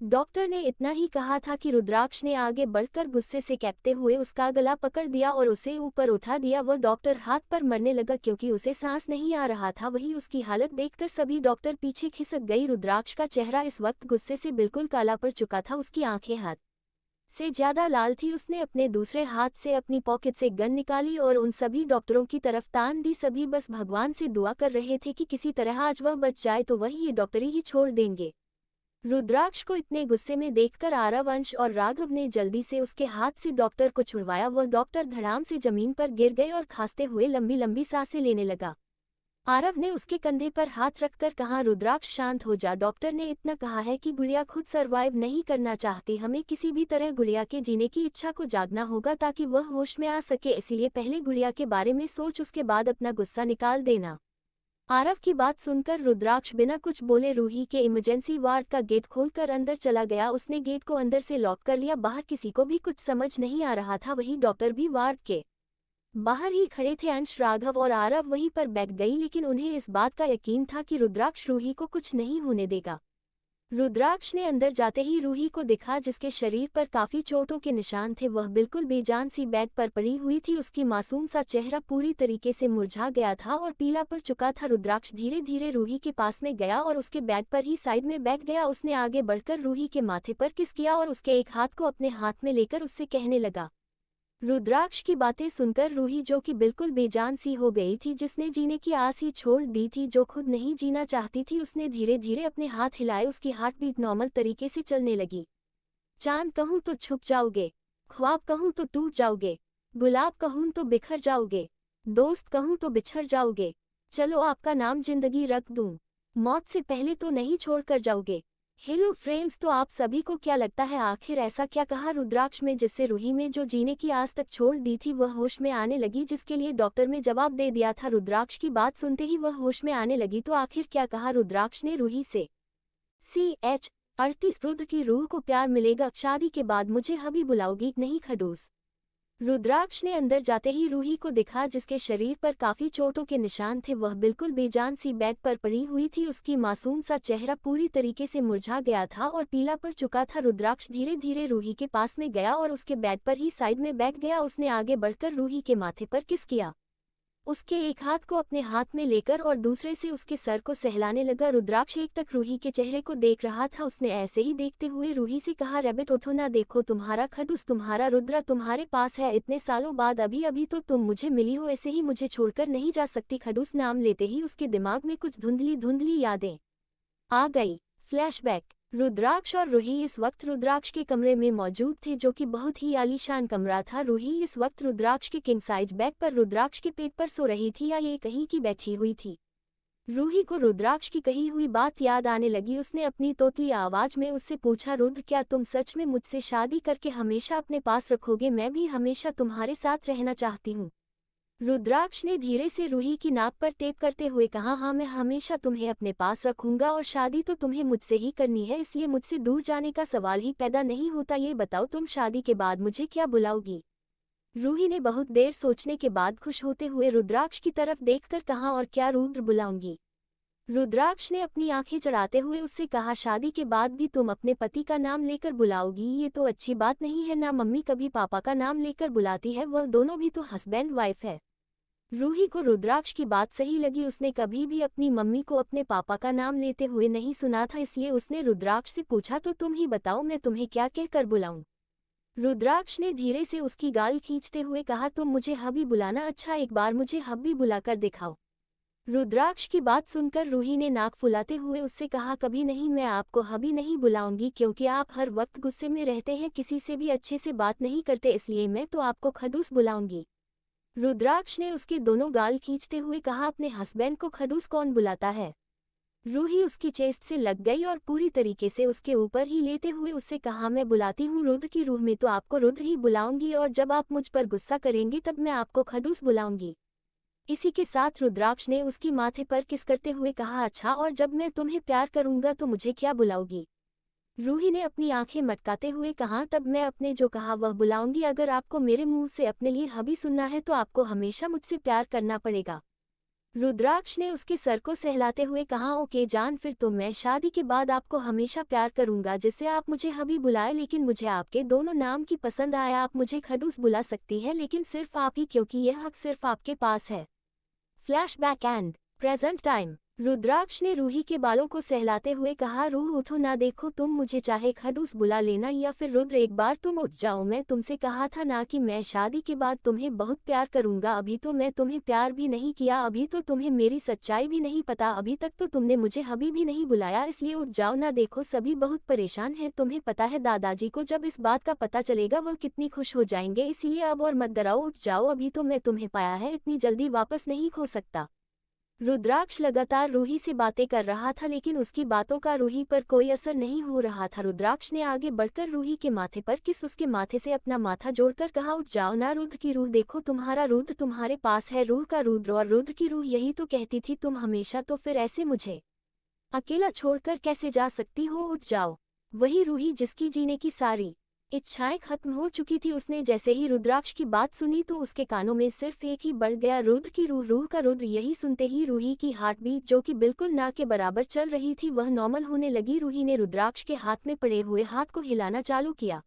डॉक्टर ने इतना ही कहा था कि रुद्राक्ष ने आगे बढ़कर गुस्से से कैपते हुए उसका गला पकड़ दिया और उसे ऊपर उठा दिया। वह डॉक्टर हाथ पर मरने लगा, क्योंकि उसे सांस नहीं आ रहा था। वही उसकी हालत देखकर सभी डॉक्टर पीछे खिसक गई। रुद्राक्ष का चेहरा इस वक्त गुस्से से बिल्कुल काला पड़ चुका था, उसकी आंखें हाथ से ज्यादा लाल थी। उसने अपने दूसरे हाथ से अपनी पॉकेट से गन निकाली और उन सभी डॉक्टरों की तरफ तान दी। सभी बस भगवान से दुआ कर रहे थे कि किसी तरह आज वह बच जाए तो वह ये डॉक्टरी ही छोड़ देंगे। रुद्राक्ष को इतने गुस्से में देखकर आरव, अंश और राघव ने जल्दी से उसके हाथ से डॉक्टर को छुड़वाया। वह डॉक्टर धड़ाम से जमीन पर गिर गए और खांसते हुए लंबी लंबी सांसें लेने लगा। आरव ने उसके कंधे पर हाथ रखकर कहा, रुद्राक्ष शांत हो जा, डॉक्टर ने इतना कहा है कि गुड़िया खुद सरवाइव नहीं करना चाहती, हमें किसी भी तरह गुड़िया के जीने की इच्छा को जागना होगा ताकि वह होश में आ सके, इसीलिए पहले गुड़िया के बारे में सोच, उसके बाद अपना गुस्सा निकाल देना। आरव की बात सुनकर रुद्राक्ष बिना कुछ बोले रूही के इमरजेंसी वार्ड का गेट खोलकर अंदर चला गया। उसने गेट को अंदर से लॉक कर लिया। बाहर किसी को भी कुछ समझ नहीं आ रहा था। वही डॉक्टर भी वार्ड के बाहर ही खड़े थे। अंश, राघव और आरव वहीं पर बैठ गई, लेकिन उन्हें इस बात का यकीन था कि रुद्राक्ष रूही को कुछ नहीं होने देगा। रुद्राक्ष ने अंदर जाते ही रूही को देखा, जिसके शरीर पर काफी चोटों के निशान थे। वह बिल्कुल बेजान सी बेड पर पड़ी हुई थी। उसकी मासूम सा चेहरा पूरी तरीके से मुरझा गया था और पीला पड़ चुका था। रुद्राक्ष धीरे धीरे रूही के पास में गया और उसके बेड पर ही साइड में बैठ गया। उसने आगे बढ़कर रूही के माथे पर किस किया और उसके एक हाथ को अपने हाथ में लेकर उससे कहने लगा। रुद्राक्ष की बातें सुनकर रूही, जो कि बिल्कुल बेजान सी हो गई थी, जिसने जीने की आस ही छोड़ दी थी, जो खुद नहीं जीना चाहती थी, उसने धीरे धीरे अपने हाथ हिलाए। उसकी हार्ट बीट नॉर्मल तरीके से चलने लगी। चांद कहूँ तो छुप जाओगे, ख्वाब कहूँ तो टूट जाओगे, गुलाब कहूँ तो बिखर जाओगे, दोस्त कहूँ तो बिछड़ जाओगे, चलो आपका नाम जिंदगी रख दूँ, मौत से पहले तो नहीं छोड़ कर जाओगे। हेलो फ्रेंड्स, तो आप सभी को क्या लगता है आखिर ऐसा क्या कहा रुद्राक्ष में, जिससे रूही में जो जीने की आस तक छोड़ दी थी वह होश में आने लगी, जिसके लिए डॉक्टर में जवाब दे दिया था। रुद्राक्ष की बात सुनते ही वह होश में आने लगी। तो आखिर क्या कहा रुद्राक्ष ने रूही से? CH38 रुद्र की रूह को प्यार मिलेगा, शादी के बाद मुझे हबी बुलाओगी नहीं खडूस। रुद्राक्ष ने अंदर जाते ही रूही को देखा, जिसके शरीर पर काफी चोटों के निशान थे। वह बिल्कुल बेजान सी बेड पर पड़ी हुई थी। उसकी मासूम सा चेहरा पूरी तरीके से मुरझा गया था और पीला पड़ चुका था। रुद्राक्ष धीरे धीरे रूही के पास में गया और उसके बेड पर ही साइड में बैठ गया। उसने आगे बढ़कर रूही के माथे पर किस किया। उसके एक हाथ को अपने हाथ में लेकर और दूसरे से उसके सर को सहलाने लगा। रुद्राक्ष एक तक रूही के चेहरे को देख रहा था। उसने ऐसे ही देखते हुए रूही से कहा, रैबिट उठो ना, देखो तुम्हारा खडूस, तुम्हारा रुद्रा तुम्हारे पास है। इतने सालों बाद अभी अभी तो तुम मुझे मिली हो, ऐसे ही मुझे छोड़कर नहीं जा सकती। खडूस नाम लेते ही उसके दिमाग में कुछ धुंधली धुंधली यादें आ गई। फ्लैशबैक। रुद्राक्ष और रूही इस वक्त रुद्राक्ष के कमरे में मौजूद थे, जो कि बहुत ही आलीशान कमरा था। रूही इस वक्त रुद्राक्ष के किंग साइज बेड पर रुद्राक्ष के पेट पर सो रही थी, या ये कहीं की बैठी हुई थी। रूही को रुद्राक्ष की कही हुई बात याद आने लगी। उसने अपनी तोतली आवाज में उससे पूछा, रुद्र क्या तुम सच में मुझसे शादी करके हमेशा अपने पास रखोगे? मैं भी हमेशा तुम्हारे साथ रहना चाहती हूँ। रुद्राक्ष ने धीरे से रूही की नाक पर टेप करते हुए कहा, हाँ मैं हमेशा तुम्हें अपने पास रखूंगा और शादी तो तुम्हें मुझसे ही करनी है, इसलिए मुझसे दूर जाने का सवाल ही पैदा नहीं होता। ये बताओ तुम शादी के बाद मुझे क्या बुलाओगी? रूही ने बहुत देर सोचने के बाद खुश होते हुए रुद्राक्ष की तरफ देखकर कहा, और क्या रुद्र बुलाऊंगी? रुद्राक्ष ने अपनी आंखें चढ़ाते हुए उससे कहा, शादी के बाद भी तुम अपने पति का नाम लेकर बुलाओगी? ये तो अच्छी बात नहीं है ना। मम्मी कभी पापा का नाम लेकर बुलाती है, वह दोनों भी तो हस्बैंड वाइफ है। रूही को रुद्राक्ष की बात सही लगी। उसने कभी भी अपनी मम्मी को अपने पापा का नाम लेते हुए नहीं सुना था, इसलिए उसने रुद्राक्ष से पूछा, तो तुम ही बताओ मैं तुम्हें क्या कहकर बुलाऊं? रुद्राक्ष ने धीरे से उसकी गाल खींचते हुए कहा, तुम मुझे हबी बुलाना। अच्छा, एक बार मुझे हबी बुलाकर दिखाओ। रुद्राक्ष की बात सुनकर रूही ने नाक फुलाते हुए उससे कहा, कभी नहीं, मैं आपको हबी नहीं बुलाऊंगी, क्योंकि आप हर वक्त गुस्से में रहते हैं, किसी से भी अच्छे से बात नहीं करते, इसलिए मैं तो आपको खडूस बुलाऊंगी। रुद्राक्ष ने उसके दोनों गाल खींचते हुए कहा, अपने हस्बैंड को खडूस कौन बुलाता है? रूही उसकी चेस्ट से लग गई और पूरी तरीके से उसके ऊपर ही लेते हुए उससे कहा, मैं बुलाती हूँ रुद्र की रूह में, तो आपको रुद्र ही बुलाऊंगी, और जब आप मुझ पर गुस्सा करेंगे तब मैं आपको खडूस बुलाऊंगी। इसी के साथ रुद्राक्ष ने उसकी माथे पर किस करते हुए कहा, अच्छा, और जब मैं तुम्हें प्यार करूंगा तो मुझे क्या बुलाओगी? रूही ने अपनी आंखें मटकाते हुए कहा, तब मैं अपने जो कहा वह बुलाऊंगी। अगर आपको मेरे मुंह से अपने लिए हबी सुनना है तो आपको हमेशा मुझसे प्यार करना पड़ेगा। रुद्राक्ष ने उसके सर को सहलाते हुए कहा, ओके जान, फिर तो मैं शादी के बाद आपको हमेशा प्यार करूंगा, जिससे आप मुझे हबी बुलाए। लेकिन मुझे आपके दोनों नाम की पसंद आया। आप मुझे खडूस बुला सकती है, लेकिन सिर्फ आप ही, क्योंकि यह हक सिर्फ आपके पास है। Flashback and present time. Rudraksh ने रूही के बालों को सहलाते हुए कहा, रूह उठो ना, देखो तुम मुझे चाहे खडूस बुला लेना या फिर रुद्र, एक बार तुम उठ जाओ। मैं तुमसे कहा था ना कि मैं शादी के बाद तुम्हें बहुत प्यार करूंगा। अभी तो मैं तुम्हें प्यार भी नहीं किया, अभी तो तुम्हें मेरी सच्चाई भी नहीं पता, अभी तक तो तुमने मुझे हबी भी नहीं बुलाया, इसलिए उठ जाओ ना। देखो सभी बहुत परेशान हैं, तुम्हें पता है दादाजी को जब इस बात का पता चलेगा वह कितनी खुश हो जाएंगे, इसलिए अब और मत डराओ, उठ जाओ, अभी तो मैं तुम्हें पाया है, इतनी जल्दी वापस नहीं खो सकता। रुद्राक्ष लगातार रूही से बातें कर रहा था लेकिन उसकी बातों का रूही पर कोई असर नहीं हो रहा था। रुद्राक्ष ने आगे बढ़कर रूही के माथे पर किस उसके माथे से अपना माथा जोड़कर कहा, उठ जाओ ना रुद्र की रूह, देखो तुम्हारा रुद्र तुम्हारे पास है, रूह का रुद्र और रुद्र की रूह यही तो कहती थी तुम हमेशा, तो फिर ऐसे मुझे अकेला छोड़कर कैसे जा सकती हो, उठ जाओ। वही रूही जिसकी जीने की सारी इच्छाएं खत्म हो चुकी थी, उसने जैसे ही रुद्राक्ष की बात सुनी तो उसके कानों में सिर्फ एक ही बढ़ गया, रुद्र की रूह, रूह का रुद्र। यही सुनते ही रूही की हार्ट बीट जो कि बिल्कुल ना के बराबर चल रही थी वह नॉर्मल होने लगी। रूही ने रुद्राक्ष के हाथ में पड़े हुए हाथ को हिलाना चालू किया।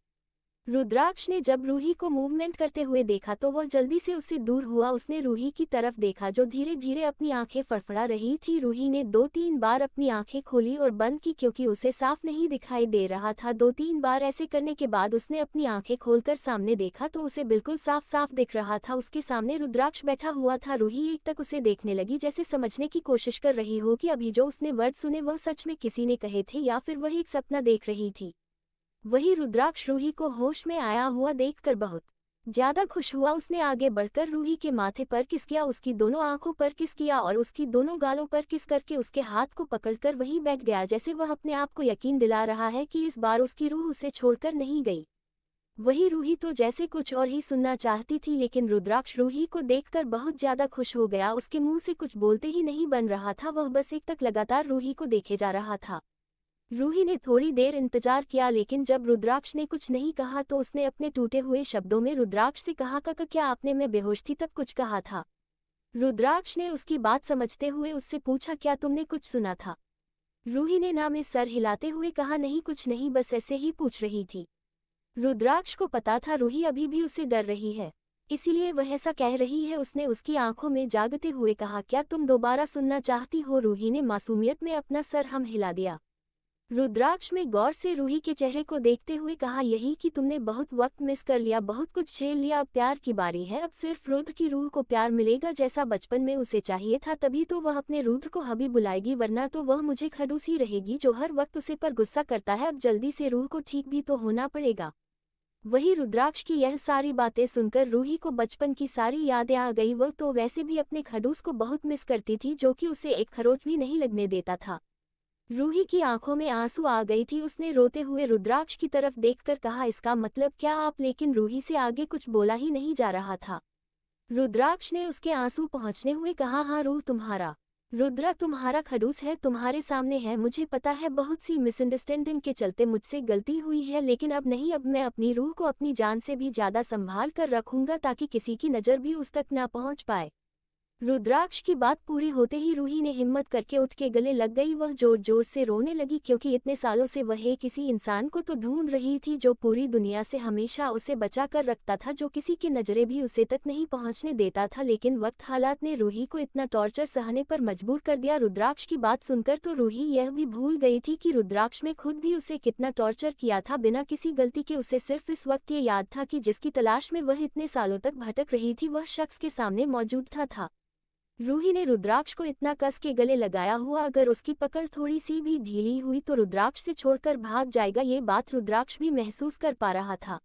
रुद्राक्ष ने जब रूही को मूवमेंट करते हुए देखा तो वह जल्दी से उससे दूर हुआ। उसने रूही की तरफ देखा जो धीरे धीरे अपनी आंखें फड़फड़ा रही थी। रूही ने 2-3 बार अपनी आंखें खोली और बंद की क्योंकि उसे साफ नहीं दिखाई दे रहा था। 2-3 बार ऐसे करने के बाद उसने अपनी आंखें खोलकर सामने देखा तो उसे बिल्कुल साफ साफ दिख रहा था। उसके सामने रुद्राक्ष बैठा हुआ था। रूही एक तक उसे देखने लगी जैसे समझने की कोशिश कर रही हो कि अभी जो उसने वर्ड सुने वह सच में किसी ने कहे थे या फिर वह एक सपना देख रही थी। वही रुद्राक्ष रूही को होश में आया हुआ देखकर बहुत ज्यादा खुश हुआ। उसने आगे बढ़कर रूही के माथे पर किस किया, उसकी दोनों आंखों पर किस किया और उसकी दोनों गालों पर किस करके उसके हाथ को पकड़कर वहीं बैठ गया जैसे वह अपने आप को यकीन दिला रहा है कि इस बार उसकी रूह उसे छोड़कर नहीं गई। वही रूही तो जैसे कुछ और ही सुनना चाहती थी लेकिन रुद्राक्ष रूही को देखकर बहुत ज्यादा खुश हो गया। उसके मुंह से कुछ बोलते ही नहीं बन रहा था, वह बस एक तक लगातार रूही को देखे जा रहा था। रूही ने थोड़ी देर इंतजार किया लेकिन जब रुद्राक्ष ने कुछ नहीं कहा तो उसने अपने टूटे हुए शब्दों में रुद्राक्ष से कहा, काका क्या आपने, मैं बेहोश थी तब कुछ कहा था। रुद्राक्ष ने उसकी बात समझते हुए उससे पूछा, क्या तुमने कुछ सुना था। रूही ने ना में सर हिलाते हुए कहा, नहीं कुछ नहीं, बस ऐसे ही पूछ रही थी। रुद्राक्ष को पता था रूही अभी भी उसे डर रही है इसीलिए वह ऐसा कह रही है। उसने उसकी आंखों में जागते हुए कहा, क्या तुम दोबारा सुनना चाहती हो। रूही ने मासूमियत में अपना सर हम हिला दिया। रुद्राक्ष में गौर से रूही के चेहरे को देखते हुए कहा, यही कि तुमने बहुत वक्त मिस कर लिया, बहुत कुछ झेल लिया, अब प्यार की बारी है। अब सिर्फ रुद्र की रूह को प्यार मिलेगा जैसा बचपन में उसे चाहिए था, तभी तो वह अपने रुद्र को हबी बुलाएगी, वरना तो वह मुझे खड़ूस ही रहेगी जो हर वक्त उसे पर गुस्सा करता है। अब जल्दी से रूह को ठीक भी तो होना पड़ेगा। वही रुद्राक्ष की यह सारी बातें सुनकर रूही को बचपन की सारी यादें आ गई। वह तो वैसे भी अपने खड़ूस को बहुत मिस करती थी जो कि उसे एक खरोच भी नहीं लगने देता था। रूही की आंखों में आंसू आ गई थी। उसने रोते हुए रुद्राक्ष की तरफ देखकर कहा, इसका मतलब क्या आप, लेकिन रूही से आगे कुछ बोला ही नहीं जा रहा था। रुद्राक्ष ने उसके आंसू पहुंचने हुए कहा, हाँ रूह तुम्हारा, रुद्रा तुम्हारा खड़ूस है, तुम्हारे सामने है। मुझे पता है बहुत सी मिसअंडरस्टैंडिंग के चलते मुझसे गलती हुई है लेकिन अब नहीं, अब मैं अपनी रूह को अपनी जान से भी ज्यादा संभाल कर रखूंगा ताकि किसी की नज़र भी उस तक ना पहुंच पाए। रुद्राक्ष की बात पूरी होते ही रूही ने हिम्मत करके उठ के गले लग गई। वह जोर जोर से रोने लगी क्योंकि इतने सालों से वह किसी इंसान को तो ढूंढ रही थी जो पूरी दुनिया से हमेशा उसे बचा कर रखता था, जो किसी की नजरें भी उसे तक नहीं पहुंचने देता था। लेकिन वक्त हालात ने रूही को इतना टॉर्चर सहने पर मजबूर कर दिया। रुद्राक्ष की बात सुनकर तो रूही यह भी भूल गई थी कि रुद्राक्ष में खुद भी उसे कितना टॉर्चर किया था बिना किसी गलती के। उसे सिर्फ इस वक्त ये याद था कि जिसकी तलाश में वह इतने सालों तक भटक रही थी वह शख्स के सामने मौजूद था। रूही ने रुद्राक्ष को इतना कस के गले लगाया हुआ, अगर उसकी पकड़ थोड़ी सी भी ढीली हुई तो रुद्राक्ष से छोड़कर भाग जाएगा। ये बात रुद्राक्ष भी महसूस कर पा रहा था।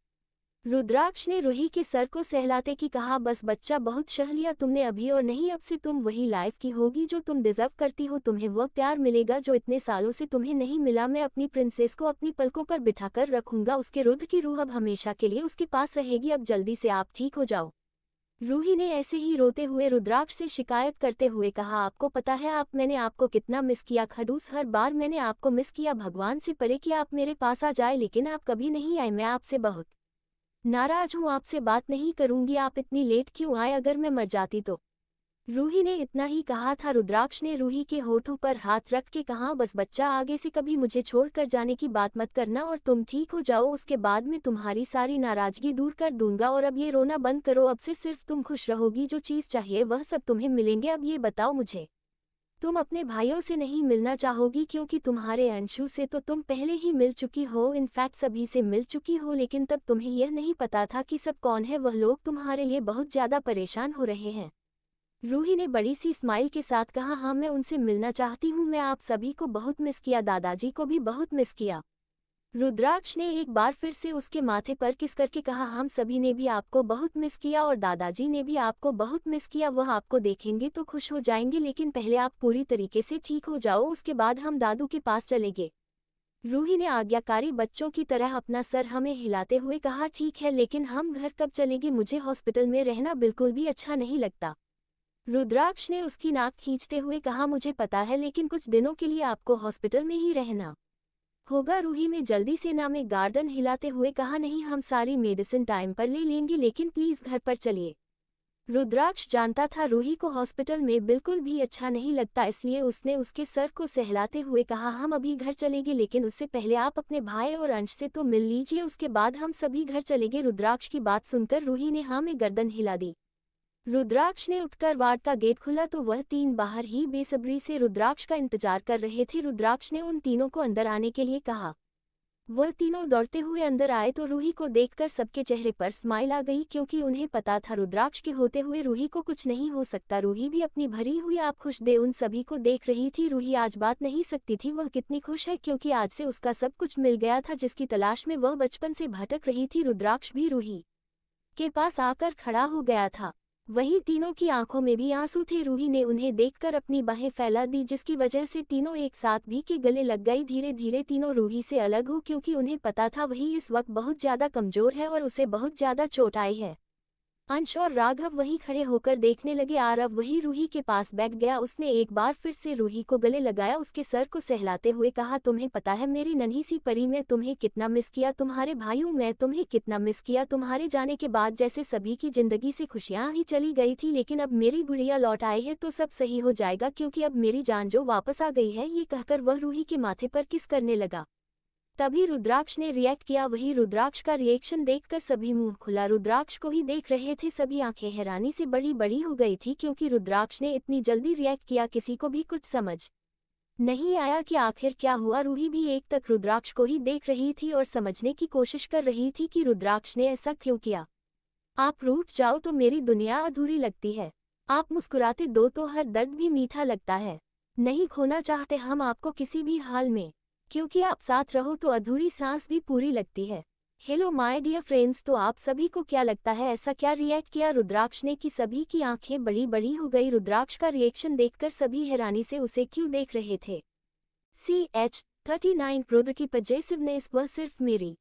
रुद्राक्ष ने रूही के सर को सहलाते की कहा, बस बच्चा, बहुत सह लिया तुमने अभी, और नहीं, अब से तुम वही लाइफ की होगी जो तुम डिजर्व करती हो। तुम्हें वह प्यार मिलेगा जो इतने सालों से तुम्हें नहीं मिला। मैं अपनी प्रिंसेस को अपनी पलकों पर बिठाकर रखूंगा, उसके रुद्र की रूह अब हमेशा के लिए उसके पास रहेगी। अब जल्दी से आप ठीक हो जाओ। रूही ने ऐसे ही रोते हुए रुद्राक्ष से शिकायत करते हुए कहा, आपको पता है मैंने आपको कितना मिस किया खड़ूस, हर बार मैंने आपको मिस किया, भगवान से परे कि आप मेरे पास आ जाए, लेकिन आप कभी नहीं आए। मैं आपसे बहुत नाराज हूँ, आपसे बात नहीं करूंगी। आप इतनी लेट क्यों आए, अगर मैं मर जाती तो। रूही ने इतना ही कहा था। रुद्राक्ष ने रूही के होठों पर हाथ रख के कहा, बस बच्चा, आगे से कभी मुझे छोड़कर जाने की बात मत करना और तुम ठीक हो जाओ, उसके बाद मैं तुम्हारी सारी नाराजगी दूर कर दूंगा। और अब ये रोना बंद करो, अब से सिर्फ तुम खुश रहोगी, जो चीज़ चाहिए वह सब तुम्हें मिलेंगे। अब ये बताओ मुझे, तुम अपने भाइयों से नहीं मिलना चाहोगी क्योंकि तुम्हारे अंशु से तो तुम पहले ही मिल चुकी हो, इनफैक्ट सभी से मिल चुकी हो, लेकिन तब तुम्हें यह नहीं पता था कि सब कौन है। वह लोग तुम्हारे लिए बहुत ज़्यादा परेशान हो रहे हैं। रूही ने बड़ी सी स्माइल के साथ कहा, हाँ मैं उनसे मिलना चाहती हूँ, मैं आप सभी को बहुत मिस किया, दादाजी को भी बहुत मिस किया। रुद्राक्ष ने एक बार फिर से उसके माथे पर किस करके कहा, हम सभी ने भी आपको बहुत मिस किया और दादाजी ने भी आपको बहुत मिस किया। वह आपको देखेंगे तो खुश हो जाएंगे, लेकिन पहले आप पूरी तरीके से ठीक हो जाओ, उसके बाद हम दादू के पास चलेंगे। रूही ने आज्ञाकारी बच्चों की तरह अपना सर हमें हिलाते हुए कहा, ठीक है, लेकिन हम घर कब चलेंगे? मुझे हॉस्पिटल में रहना बिल्कुल भी अच्छा नहीं लगता। रुद्राक्ष ने उसकी नाक खींचते हुए कहा, मुझे पता है, लेकिन कुछ दिनों के लिए आपको हॉस्पिटल में ही रहना होगा। रूही में जल्दी से ना में गार्डन हिलाते हुए कहा, नहीं, हम सारी मेडिसिन टाइम पर ले लेंगे, लेकिन प्लीज घर पर चलिए। रुद्राक्ष जानता था रूही को हॉस्पिटल में बिल्कुल भी अच्छा नहीं लगता, इसलिए उसने उसके सर को सहलाते हुए कहा, हम अभी घर चलेंगे, लेकिन उससे पहले आप अपने भाई और अंश से तो मिल लीजिए, उसके बाद हम सभी घर चलेंगे। रुद्राक्ष की बात सुनकर रूही ने हाँ में गर्दन हिला दी। रुद्राक्ष ने उठकर वार्ड का गेट खुला तो वह तीन बाहर ही बेसब्री से रुद्राक्ष का इंतजार कर रहे थे। रुद्राक्ष ने उन तीनों को अंदर आने के लिए कहा। वह तीनों दौड़ते हुए अंदर आए तो रूही को देखकर सबके चेहरे पर स्माइल आ गई, क्योंकि उन्हें पता था रुद्राक्ष के होते हुए रूही को कुछ नहीं हो सकता। रूही भी अपनी भरी हुई आँख खुश दे उन सभी को देख रही थी। रूही आज बात नहीं सकती थी वह कितनी खुश है, क्योंकि आज से उसका सब कुछ मिल गया था जिसकी तलाश में वह बचपन से भटक रही थी। रुद्राक्ष भी रूही के पास आकर खड़ा हो गया था। वहीं तीनों की आंखों में भी आंसू थे। रूही ने उन्हें देखकर अपनी बाहें फैला दी, जिसकी वजह से तीनों एक साथ भी के गले लग गई। धीरे धीरे तीनों रूही से अलग हो, क्योंकि उन्हें पता था वही इस वक्त बहुत ज्यादा कमजोर है और उसे बहुत ज्यादा चोट आई है। अंश और राघव वहीं खड़े होकर देखने लगे। आरव वही रूही के पास बैठ गया। उसने एक बार फिर से रूही को गले लगाया, उसके सर को सहलाते हुए कहा, तुम्हें पता है मेरी नन्ही सी परी, मैं तुम्हें कितना मिस किया। तुम्हारे भाइयों, मैं तुम्हें कितना मिस किया। तुम्हारे जाने के बाद जैसे सभी की जिंदगी से खुशियां ही चली गई थी, लेकिन अब मेरी गुड़िया लौट आई है तो सब सही हो जाएगा, क्योंकि अब मेरी जान जो वापस आ गई है। ये कहकर वह रूही के माथे पर किस करने लगा। तभी रुद्राक्ष ने रिएक्ट किया। वही रुद्राक्ष का रिएक्शन देखकर सभी मुंह खुला रुद्राक्ष को ही देख रहे थे। सभी आंखें हैरानी से बड़ी बड़ी हो गई थी, क्योंकि रुद्राक्ष ने इतनी जल्दी रिएक्ट किया। किसी को भी कुछ समझ नहीं आया कि आखिर क्या हुआ। रूही भी एक तक रुद्राक्ष को ही देख रही थी और समझने की कोशिश कर रही थी कि रुद्राक्ष ने ऐसा क्यों किया। आप रूठ जाओ तो मेरी दुनिया अधूरी लगती है, आप मुस्कुराते दो तो हर दर्द भी मीठा लगता है। नहीं खोना चाहते हम आपको किसी भी हाल में, क्योंकि आप साथ रहो तो अधूरी सांस भी पूरी लगती है। हेलो माय डियर फ्रेंड्स, तो आप सभी को क्या लगता है, ऐसा क्या रिएक्ट किया रुद्राक्ष ने कि सभी की आंखें बड़ी बड़ी हो गई। रुद्राक्ष का रिएक्शन देखकर सभी हैरानी से उसे क्यों देख रहे थे। CH39 रुद्र की पजेसिवनेस वह सिर्फ मेरी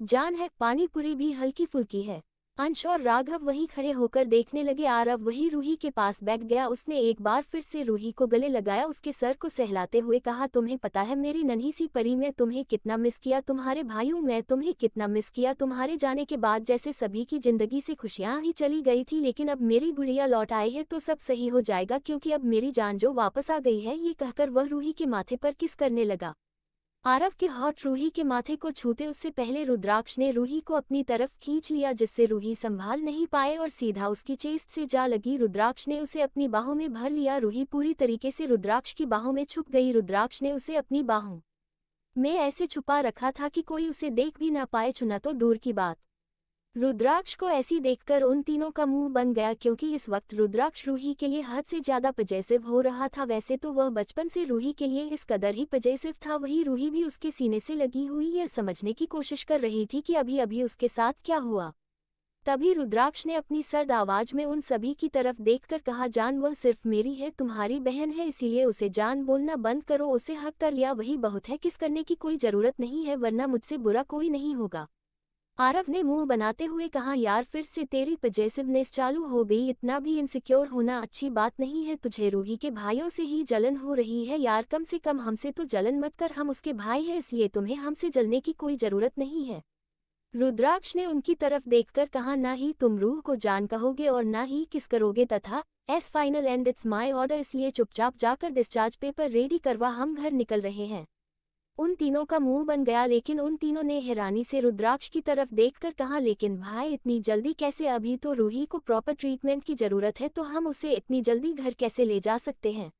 जान है, पानीपुरी भी हल्की फुल्की है। अंश और राघव वहीं खड़े होकर देखने लगे। आरव वही रूही के पास बैठ गया। उसने एक बार फिर से रूही को गले लगाया, उसके सर को सहलाते हुए कहा, तुम्हें पता है मेरी नन्ही सी परी, मैं तुम्हें कितना मिस किया। तुम्हारे भाइयों, मैं तुम्हें कितना मिस किया। तुम्हारे जाने के बाद जैसे सभी की जिंदगी से खुशियां ही चली गई थी, लेकिन अब मेरी गुड़िया लौट आई है तो सब सही हो जाएगा, क्योंकि अब मेरी जान जो वापस आ गई है। ये कहकर वह रूही के माथे पर किस करने लगा। आरव के हॉट रूही के माथे को छूते उससे पहले रुद्राक्ष ने रूही को अपनी तरफ खींच लिया, जिससे रूही संभाल नहीं पाए और सीधा उसकी चेस्ट से जा लगी। रुद्राक्ष ने उसे अपनी बाहों में भर लिया। रूही पूरी तरीके से रुद्राक्ष की बाहों में छुप गई। रुद्राक्ष ने उसे अपनी बाहों में ऐसे छुपा रखा था कि कोई उसे देख भी ना पाए, छूना तो दूर की बात। रुद्राक्ष को ऐसी देखकर उन तीनों का मुंह बन गया, क्योंकि इस वक्त रुद्राक्ष रूही के लिए हद से ज्यादा पजेसिव हो रहा था। वैसे तो वह बचपन से रूही के लिए इस कदर ही पजेसिव था, वही रूही भी उसके सीने से लगी हुई यह समझने की कोशिश कर रही थी कि अभी अभी उसके साथ क्या हुआ। तभी रुद्राक्ष ने अपनी सर्द आवाज में उन सभी की तरफ देखकर कहा, जान वह सिर्फ मेरी है, तुम्हारी बहन है, इसीलिए उसे जान बोलना बंद करो। उसे हक कर लिया वही बहुत है, किस करने की कोई जरूरत नहीं है, वरना मुझसे बुरा कोई नहीं होगा। आरव ने मुंह बनाते हुए कहा, यार फिर से तेरी पजेसिवनेस चालू हो गई। इतना भी इनसिक्योर होना अच्छी बात नहीं है। तुझे रूही के भाइयों से ही जलन हो रही है यार, कम से कम हमसे तो जलन मत कर, हम उसके भाई हैं, इसलिए तुम्हें हमसे जलने की कोई जरूरत नहीं है। रुद्राक्ष ने उनकी तरफ देखकर कहा, ना ही तुम रूह को जान कहोगे और ना ही किस करोगे, तथा S final and it's my order, इसलिए चुपचाप जाकर डिस्चार्ज पेपर रेडी करवा, हम घर निकल रहे हैं। उन तीनों का मुंह बन गया, लेकिन उन तीनों ने हैरानी से रुद्राक्ष की तरफ देखकर कहा, लेकिन भाई इतनी जल्दी कैसे, अभी तो रूही को प्रॉपर ट्रीटमेंट की जरूरत है, तो हम उसे इतनी जल्दी घर कैसे ले जा सकते हैं।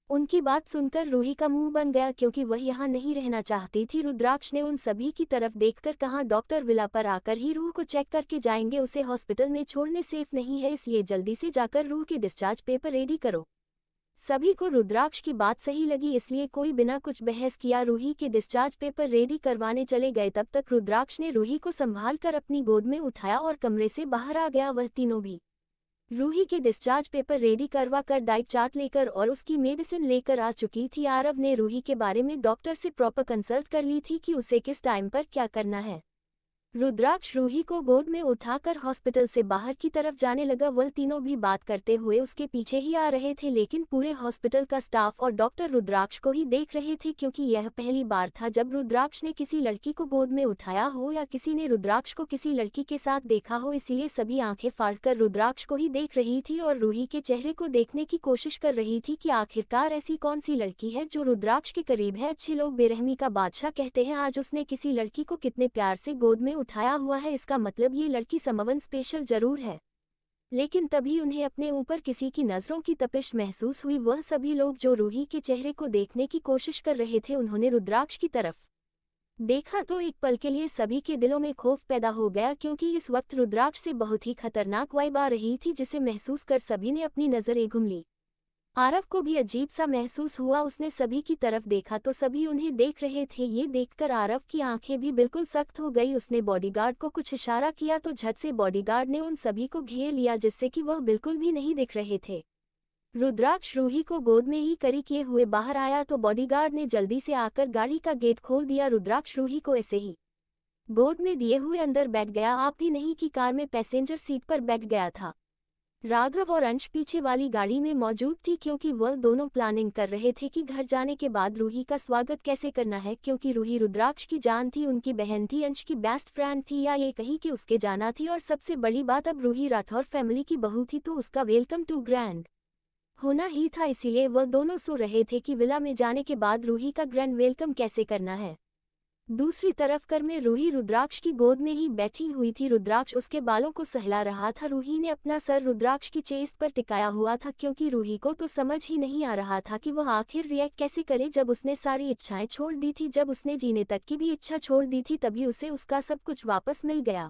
उनकी बात सुनकर रूही का मुंह बन गया, क्योंकि वह यहाँ नहीं रहना चाहती थी। रुद्राक्ष ने उन सभी की तरफ देखकर कहा, डॉक्टर विला पर आकर ही रूह को चेक करके जाएंगे, उसे हॉस्पिटल में छोड़ने सेफ नहीं है, इसलिए जल्दी से जाकर रूह के डिस्चार्ज पेपर रेडी करो। सभी को रुद्राक्ष की बात सही लगी, इसलिए कोई बिना कुछ बहस किया रूही के डिस्चार्ज पेपर रेडी करवाने चले गए। तब तक रुद्राक्ष ने रूही को संभाल कर अपनी गोद में उठाया और कमरे से बाहर आ गया। वह तीनों भी रूही के डिस्चार्ज पेपर रेडी करवा कर डाइट चार्ट लेकर और उसकी मेडिसिन लेकर आ चुकी थी। आरव ने रूही के बारे में डॉक्टर से प्रॉपर कंसल्ट कर ली थी कि उसे किस टाइम पर क्या करना है। रुद्राक्ष रूही को गोद में उठाकर हॉस्पिटल से बाहर की तरफ जाने लगा। वह तीनों भी बात करते हुए उसके पीछे ही आ रहे थे, लेकिन पूरे हॉस्पिटल का स्टाफ और डॉक्टर रुद्राक्ष को ही देख रहे थे, क्योंकि यह पहली बार था जब रुद्राक्ष ने किसी लड़की को गोद में उठाया हो या किसी ने रुद्राक्ष को किसी लड़की के साथ देखा हो। इसीलिए सभी आंखें फाड़कर रुद्राक्ष को ही देख रही थी और रूही के चेहरे को देखने की कोशिश कर रही थी कि आखिरकार ऐसी कौन सी लड़की है जो रुद्राक्ष के करीब है। अच्छे लोग बेरहमी का बादशाह कहते हैं। आज उसने किसी लड़की को कितने प्यार से गोद में उठाया हुआ है, इसका मतलब ये लड़की समवन स्पेशल जरूर है। लेकिन तभी उन्हें अपने ऊपर किसी की नजरों की तपिश महसूस हुई। वह सभी लोग जो रूही के चेहरे को देखने की कोशिश कर रहे थे, उन्होंने रुद्राक्ष की तरफ देखा तो एक पल के लिए सभी के दिलों में खौफ पैदा हो गया, क्योंकि इस वक्त रुद्राक्ष से बहुत ही खतरनाक वाइब आ रही थी, जिसे महसूस कर सभी ने अपनी नजरें घूम ली। आरव को भी अजीब सा महसूस हुआ। उसने सभी की तरफ देखा तो सभी उन्हें देख रहे थे। ये देखकर आरव की आंखें भी बिल्कुल सख्त हो गई। उसने बॉडीगार्ड को कुछ इशारा किया तो झट से बॉडीगार्ड ने उन सभी को घेर लिया, जिससे कि वह बिल्कुल भी नहीं दिख रहे थे। रुद्राक्ष रूही को गोद में ही करी किए हुए बाहर आया तो बॉडीगार्ड ने जल्दी से आकर गाड़ी का गेट खोल दिया। रुद्राक्ष रूही को ऐसे ही गोद में दिए हुए अंदर बैठ गया। आप ही नहीं कि कार में पैसेंजर सीट पर बैठ गया था। राघव और अंश पीछे वाली गाड़ी में मौजूद थी, क्योंकि वह दोनों प्लानिंग कर रहे थे कि घर जाने के बाद रूही का स्वागत कैसे करना है, क्योंकि रूही रुद्राक्ष की जान थी, उनकी बहन थी, अंश की बेस्ट फ्रेंड थी, या ये कहीं कि उसके जाना थी। और सबसे बड़ी बात, अब रूही राठौर फैमिली की बहू थी, तो उसका वेलकम टू ग्रैंड होना ही था। इसीलिए वह दोनों सो रहे थे कि विला में जाने के बाद रूही का ग्रैंड वेलकम कैसे करना है। दूसरी तरफ कर में रूही रुद्राक्ष की गोद में ही बैठी हुई थी। रुद्राक्ष उसके बालों को सहला रहा था। रूही ने अपना सर रुद्राक्ष की चेस्ट पर टिकाया हुआ था, क्योंकि रूही को तो समझ ही नहीं आ रहा था कि वह आखिर रिएक्ट कैसे करे। जब उसने सारी इच्छाएं छोड़ दी थी, जब उसने जीने तक की भी इच्छा छोड़ दी थी, तभी उसे उसका सब कुछ वापस मिल गया।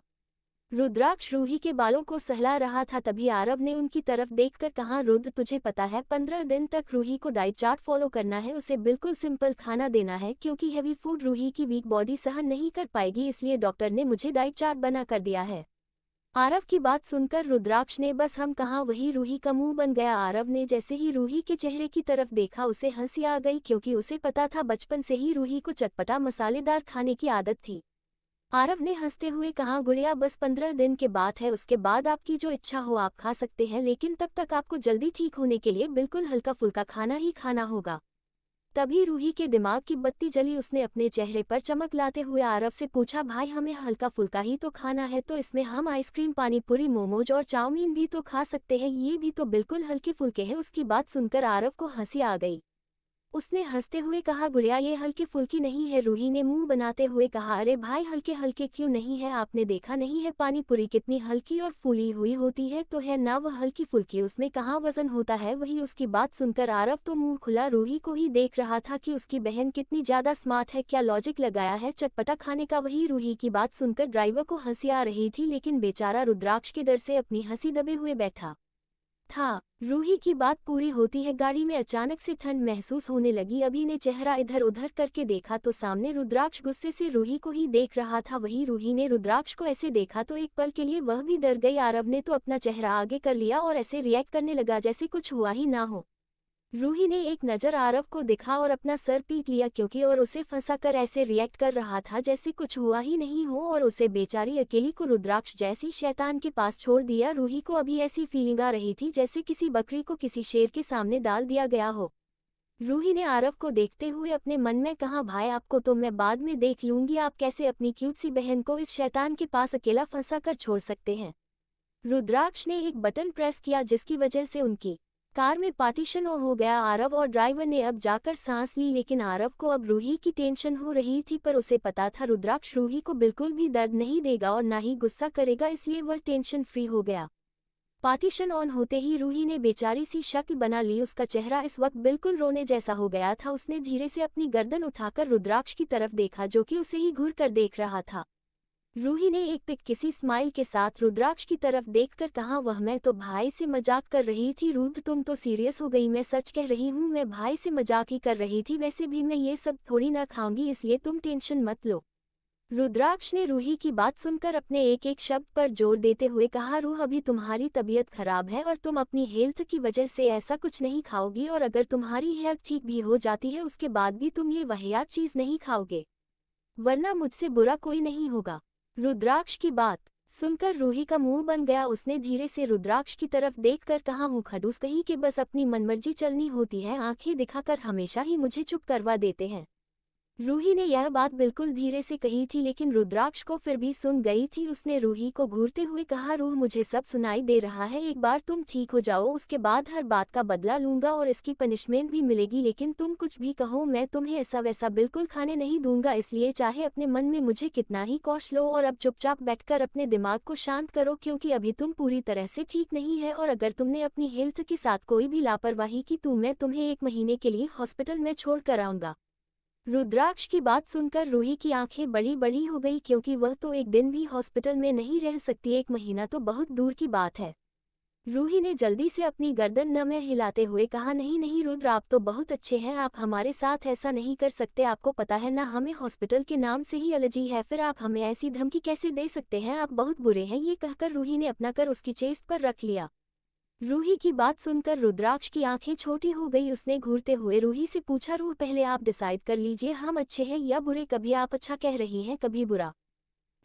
रुद्राक्ष रूही के बालों को सहला रहा था, तभी आरव ने उनकी तरफ देखकर कहा, रुद्र तुझे पता है 15 दिन तक रूही को डाइट चार्ट फॉलो करना है। उसे बिल्कुल सिंपल खाना देना है, क्योंकि हैवी फूड रूही की वीक बॉडी सहन नहीं कर पाएगी, इसलिए डॉक्टर ने मुझे डाइट चार्ट बना कर दिया है। आरव की बात सुनकर रुद्राक्ष ने बस हम कहा वही रूही का मुंह बन गया। आरव ने जैसे ही रूही के चेहरे की तरफ देखा, उसे हंसी आ गई, क्योंकि उसे पता था बचपन से ही रूही को चटपटा मसालेदार खाने की आदत थी। आरव ने हंसते हुए कहा, गुड़िया बस 15 दिन के बात है, उसके बाद आपकी जो इच्छा हो आप खा सकते हैं, लेकिन तब तक आपको जल्दी ठीक होने के लिए बिल्कुल हल्का फुल्का खाना ही खाना होगा। तभी रूही के दिमाग की बत्ती जली। उसने अपने चेहरे पर चमक लाते हुए आरव से पूछा, भाई हमें हल्का फुल्का ही तो खाना है, तो इसमें हम आइसक्रीम, पानी पूरी, मोमोज और चाउमीन भी तो खा सकते हैं, ये भी तो बिल्कुल हल्के फुल्के हैं। उसकी बात सुनकर आरव को हंसी आ गई। उसने हंसते हुए कहा, गुड़िया ये हल्की फुल्की नहीं है। रूही ने मुंह बनाते हुए कहा, अरे भाई हल्के हल्के क्यों नहीं है, आपने देखा नहीं है पानी पूरी कितनी हल्की और फूली हुई होती है, तो है ना वह हल्की फुल्की, उसमें कहाँ वजन होता है। वही उसकी बात सुनकर आरव तो मुंह खुला रूही को ही देख रहा था कि उसकी बहन कितनी ज्यादा स्मार्ट है, क्या लॉजिक लगाया है चटपटा खाने का। वही रूही की बात सुनकर ड्राइवर को हंसी आ रही थी, लेकिन बेचारा रुद्राक्ष के डर से अपनी हंसी दबे हुए बैठा था। रूही की बात पूरी होती है, गाड़ी में अचानक से ठंड महसूस होने लगी। अभी ने चेहरा इधर उधर करके देखा तो सामने रुद्राक्ष गुस्से से रूही को ही देख रहा था। वही रूही ने रुद्राक्ष को ऐसे देखा तो एक पल के लिए वह भी डर गई। आरव ने तो अपना चेहरा आगे कर लिया और ऐसे रिएक्ट करने लगा जैसे कुछ हुआ ही ना हो। रूही ने एक नज़र आरव को देखा और अपना सर पीट लिया, क्योंकि और उसे फंसा कर ऐसे रिएक्ट कर रहा था जैसे कुछ हुआ ही नहीं हो, और उसे बेचारी अकेली को रुद्राक्ष जैसी शैतान के पास छोड़ दिया। रूही को अभी ऐसी फीलिंग आ रही थी जैसे किसी बकरी को किसी शेर के सामने डाल दिया गया हो। रूही ने आरव को देखते हुए अपने मन में कहा, भाई आपको तो मैं बाद में देख लूंगी, आप कैसे अपनी क्यूट सी बहन को इस शैतान के पास अकेला फंसा कर छोड़ सकते हैं। रुद्राक्ष ने एक बटन प्रेस किया, जिसकी वजह से उनकी कार में पार्टीशन हो गया। आरव और ड्राइवर ने अब जाकर सांस ली, लेकिन आरव को अब रूही की टेंशन हो रही थी, पर उसे पता था रुद्राक्ष रूही को बिल्कुल भी दर्द नहीं देगा और ना ही गुस्सा करेगा, इसलिए वह टेंशन फ्री हो गया। पार्टीशन ऑन होते ही रूही ने बेचारी सी शक्ल बना ली। उसका चेहरा इस वक्त बिल्कुल रोने जैसा हो गया था। उसने धीरे से अपनी गर्दन उठाकर रुद्राक्ष की तरफ देखा, जो कि उसे ही घूर कर देख रहा था। रूही ने एक पिक किसी स्माइल के साथ रुद्राक्ष की तरफ देखकर कहा, वह मैं तो भाई से मजाक कर रही थी रुद्र, तुम तो सीरियस हो गई। मैं सच कह रही हूँ, मैं भाई से मजाक ही कर रही थी। वैसे भी मैं ये सब थोड़ी ना खाऊंगी, इसलिए तुम टेंशन मत लो। रुद्राक्ष ने रूही की बात सुनकर अपने एक एक शब्द पर जोर देते हुए कहा, रूह अभी तुम्हारी तबीयत खराब है और तुम अपनी हेल्थ की वजह से ऐसा कुछ नहीं खाओगी, और अगर तुम्हारी हेल्थ ठीक भी हो जाती है उसके बाद भी तुम ये वाहियात चीज नहीं खाओगे, वरना मुझसे बुरा कोई नहीं होगा। रुद्राक्ष की बात सुनकर रूही का मुंह बन गया। उसने धीरे से रुद्राक्ष की तरफ देखकर कहा, हूँ खड़ूस कहीं कि बस अपनी मनमर्जी चलनी होती है, आंखें दिखाकर हमेशा ही मुझे चुप करवा देते हैं। रूही ने यह बात बिल्कुल धीरे से कही थी, लेकिन रुद्राक्ष को फिर भी सुन गई थी। उसने रूही को घूरते हुए कहा, रूह मुझे सब सुनाई दे रहा है, एक बार तुम ठीक हो जाओ उसके बाद हर बात का बदला लूंगा और इसकी पनिशमेंट भी मिलेगी, लेकिन तुम कुछ भी कहो मैं तुम्हें ऐसा वैसा बिल्कुल खाने नहीं दूंगा। इसलिए चाहे अपने मन में मुझे कितना ही कौश लो, और अब चुपचाप बैठकर अपने दिमाग को शांत करो, क्योंकि अभी तुम पूरी तरह से ठीक नहीं है, और अगर तुमने अपनी हेल्थ के साथ कोई भी लापरवाही की तो मैं तुम्हें 1 महीने के लिए हॉस्पिटल में छोड़ कर आऊंगा। रुद्राक्ष की बात सुनकर रूही की आंखें बड़ी बड़ी हो गई, क्योंकि वह तो एक दिन भी हॉस्पिटल में नहीं रह सकती, 1 महीना तो बहुत दूर की बात है। रूही ने जल्दी से अपनी गर्दन नम हिलाते हुए कहा, नहीं नहीं रुद्र, आप तो बहुत अच्छे हैं, आप हमारे साथ ऐसा नहीं कर सकते। आपको पता है ना, हमें हॉस्पिटल के नाम से ही एलर्जी है, फिर आप हमें ऐसी धमकी कैसे दे सकते हैं, आप बहुत बुरे हैं। ये कहकर रूही ने अपना कर उसकी चेस्ट पर रख लिया। रूही की बात सुनकर रुद्राक्ष की आंखें छोटी हो गई। उसने घूरते हुए रूही से पूछा, रूह पहले आप डिसाइड कर लीजिए, हम अच्छे हैं या बुरे, कभी आप अच्छा कह रही हैं कभी बुरा।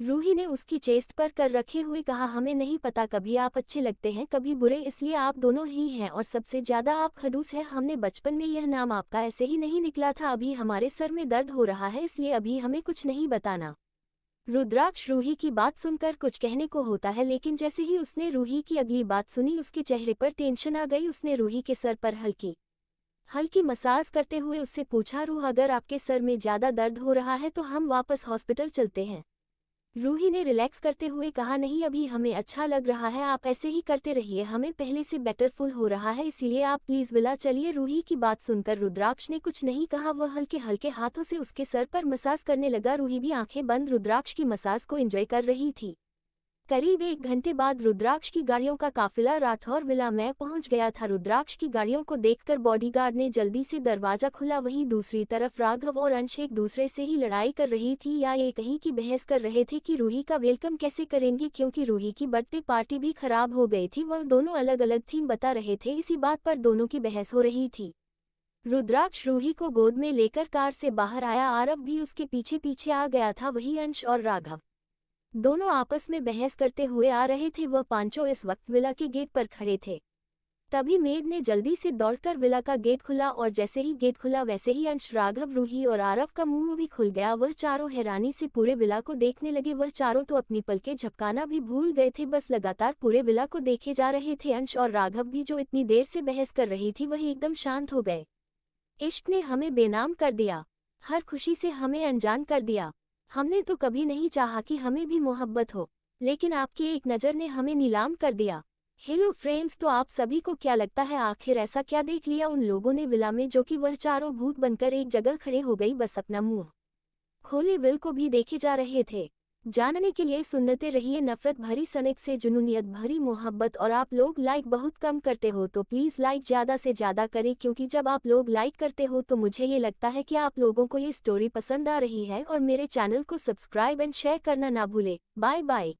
रूही ने उसकी चेस्ट पर कर रखे हुए कहा, हमें नहीं पता, कभी आप अच्छे लगते हैं कभी बुरे, इसलिए आप दोनों ही हैं, और सबसे ज्यादा आप खड़ूस हैं। हमने बचपन में यह नाम आपका ऐसे ही नहीं निकला था, अभी हमारे सर में दर्द हो रहा है, इसलिए अभी हमें कुछ नहीं बताना। रुद्राक्ष रूही की बात सुनकर कुछ कहने को होता है, लेकिन जैसे ही उसने रूही की अगली बात सुनी उसके चेहरे पर टेंशन आ गई। उसने रूही के सर पर हल्की हल्की मसाज करते हुए उससे पूछा, रूह अगर आपके सर में ज्यादा दर्द हो रहा है तो हम वापस हॉस्पिटल चलते हैं। रूही ने रिलैक्स करते हुए कहा, नहीं अभी हमें अच्छा लग रहा है, आप ऐसे ही करते रहिए, हमें पहले से बेटर फील हो रहा है, इसीलिए आप प्लीज विला चलिए। रूही की बात सुनकर रुद्राक्ष ने कुछ नहीं कहा, वह हल्के हल्के हाथों से उसके सर पर मसाज करने लगा। रूही भी आंखें बंद रुद्राक्ष की मसाज को एंजॉय कर रही थी। करीब 1 घंटे बाद रुद्राक्ष की गाड़ियों का काफिला राठौर विला में पहुंच गया था। रुद्राक्ष की गाड़ियों को देखकर बॉडीगार्ड ने जल्दी से दरवाजा खुला। वहीं दूसरी तरफ राघव और अंश एक दूसरे से ही लड़ाई कर रही थी, या ये कहीं की बहस कर रहे थे कि रूही का वेलकम कैसे करेंगे, क्योंकि रूही की बर्थडे पार्टी भी खराब हो गई थी। वह दोनों अलग अलग थीम बता रहे थे, इसी बात पर दोनों की बहस हो रही थी। रुद्राक्ष रूही को गोद में लेकर कार से बाहर आया, आरव भी उसके पीछे पीछे आ गया था। वही अंश और राघव दोनों आपस में बहस करते हुए आ रहे थे। वह पांचों इस वक्त विला के गेट पर खड़े थे। तभी मेड ने जल्दी से दौड़कर विला का गेट खुला, और जैसे ही गेट खुला वैसे ही अंश, राघव, रूही और आरव का मुंह भी खुल गया। वह चारों हैरानी से पूरे विला को देखने लगे। वह चारों तो अपनी पलकें झपकाना भी भूल गए थे, बस लगातार पूरे विला को देखे जा रहे थे। अंश और राघव भी, जो इतनी देर से बहस कर रही थी, वह एकदम शांत हो गए। इश्क ने हमें बेनाम कर दिया, हर खुशी से हमें अनजान कर दिया। हमने तो कभी नहीं चाहा कि हमें भी मोहब्बत हो, लेकिन आपकी एक नज़र ने हमें नीलाम कर दिया। हेलो फ्रेंड्स, तो आप सभी को क्या लगता है, आखिर ऐसा क्या देख लिया उन लोगों ने विला में, जो कि वह चारों भूत बनकर एक जगह खड़े हो गई, बस अपना मुंह खोले विल को भी देखे जा रहे थे। जानने के लिए सुनते रहिए नफरत भरी सनक से जुनूनियत भरी मोहब्बत। और आप लोग लाइक बहुत कम करते हो, तो प्लीज़ लाइक ज़्यादा से ज़्यादा करें, क्योंकि जब आप लोग लाइक करते हो तो मुझे ये लगता है कि आप लोगों को ये स्टोरी पसंद आ रही है। और मेरे चैनल को सब्सक्राइब एंड शेयर करना ना भूले। Bye bye.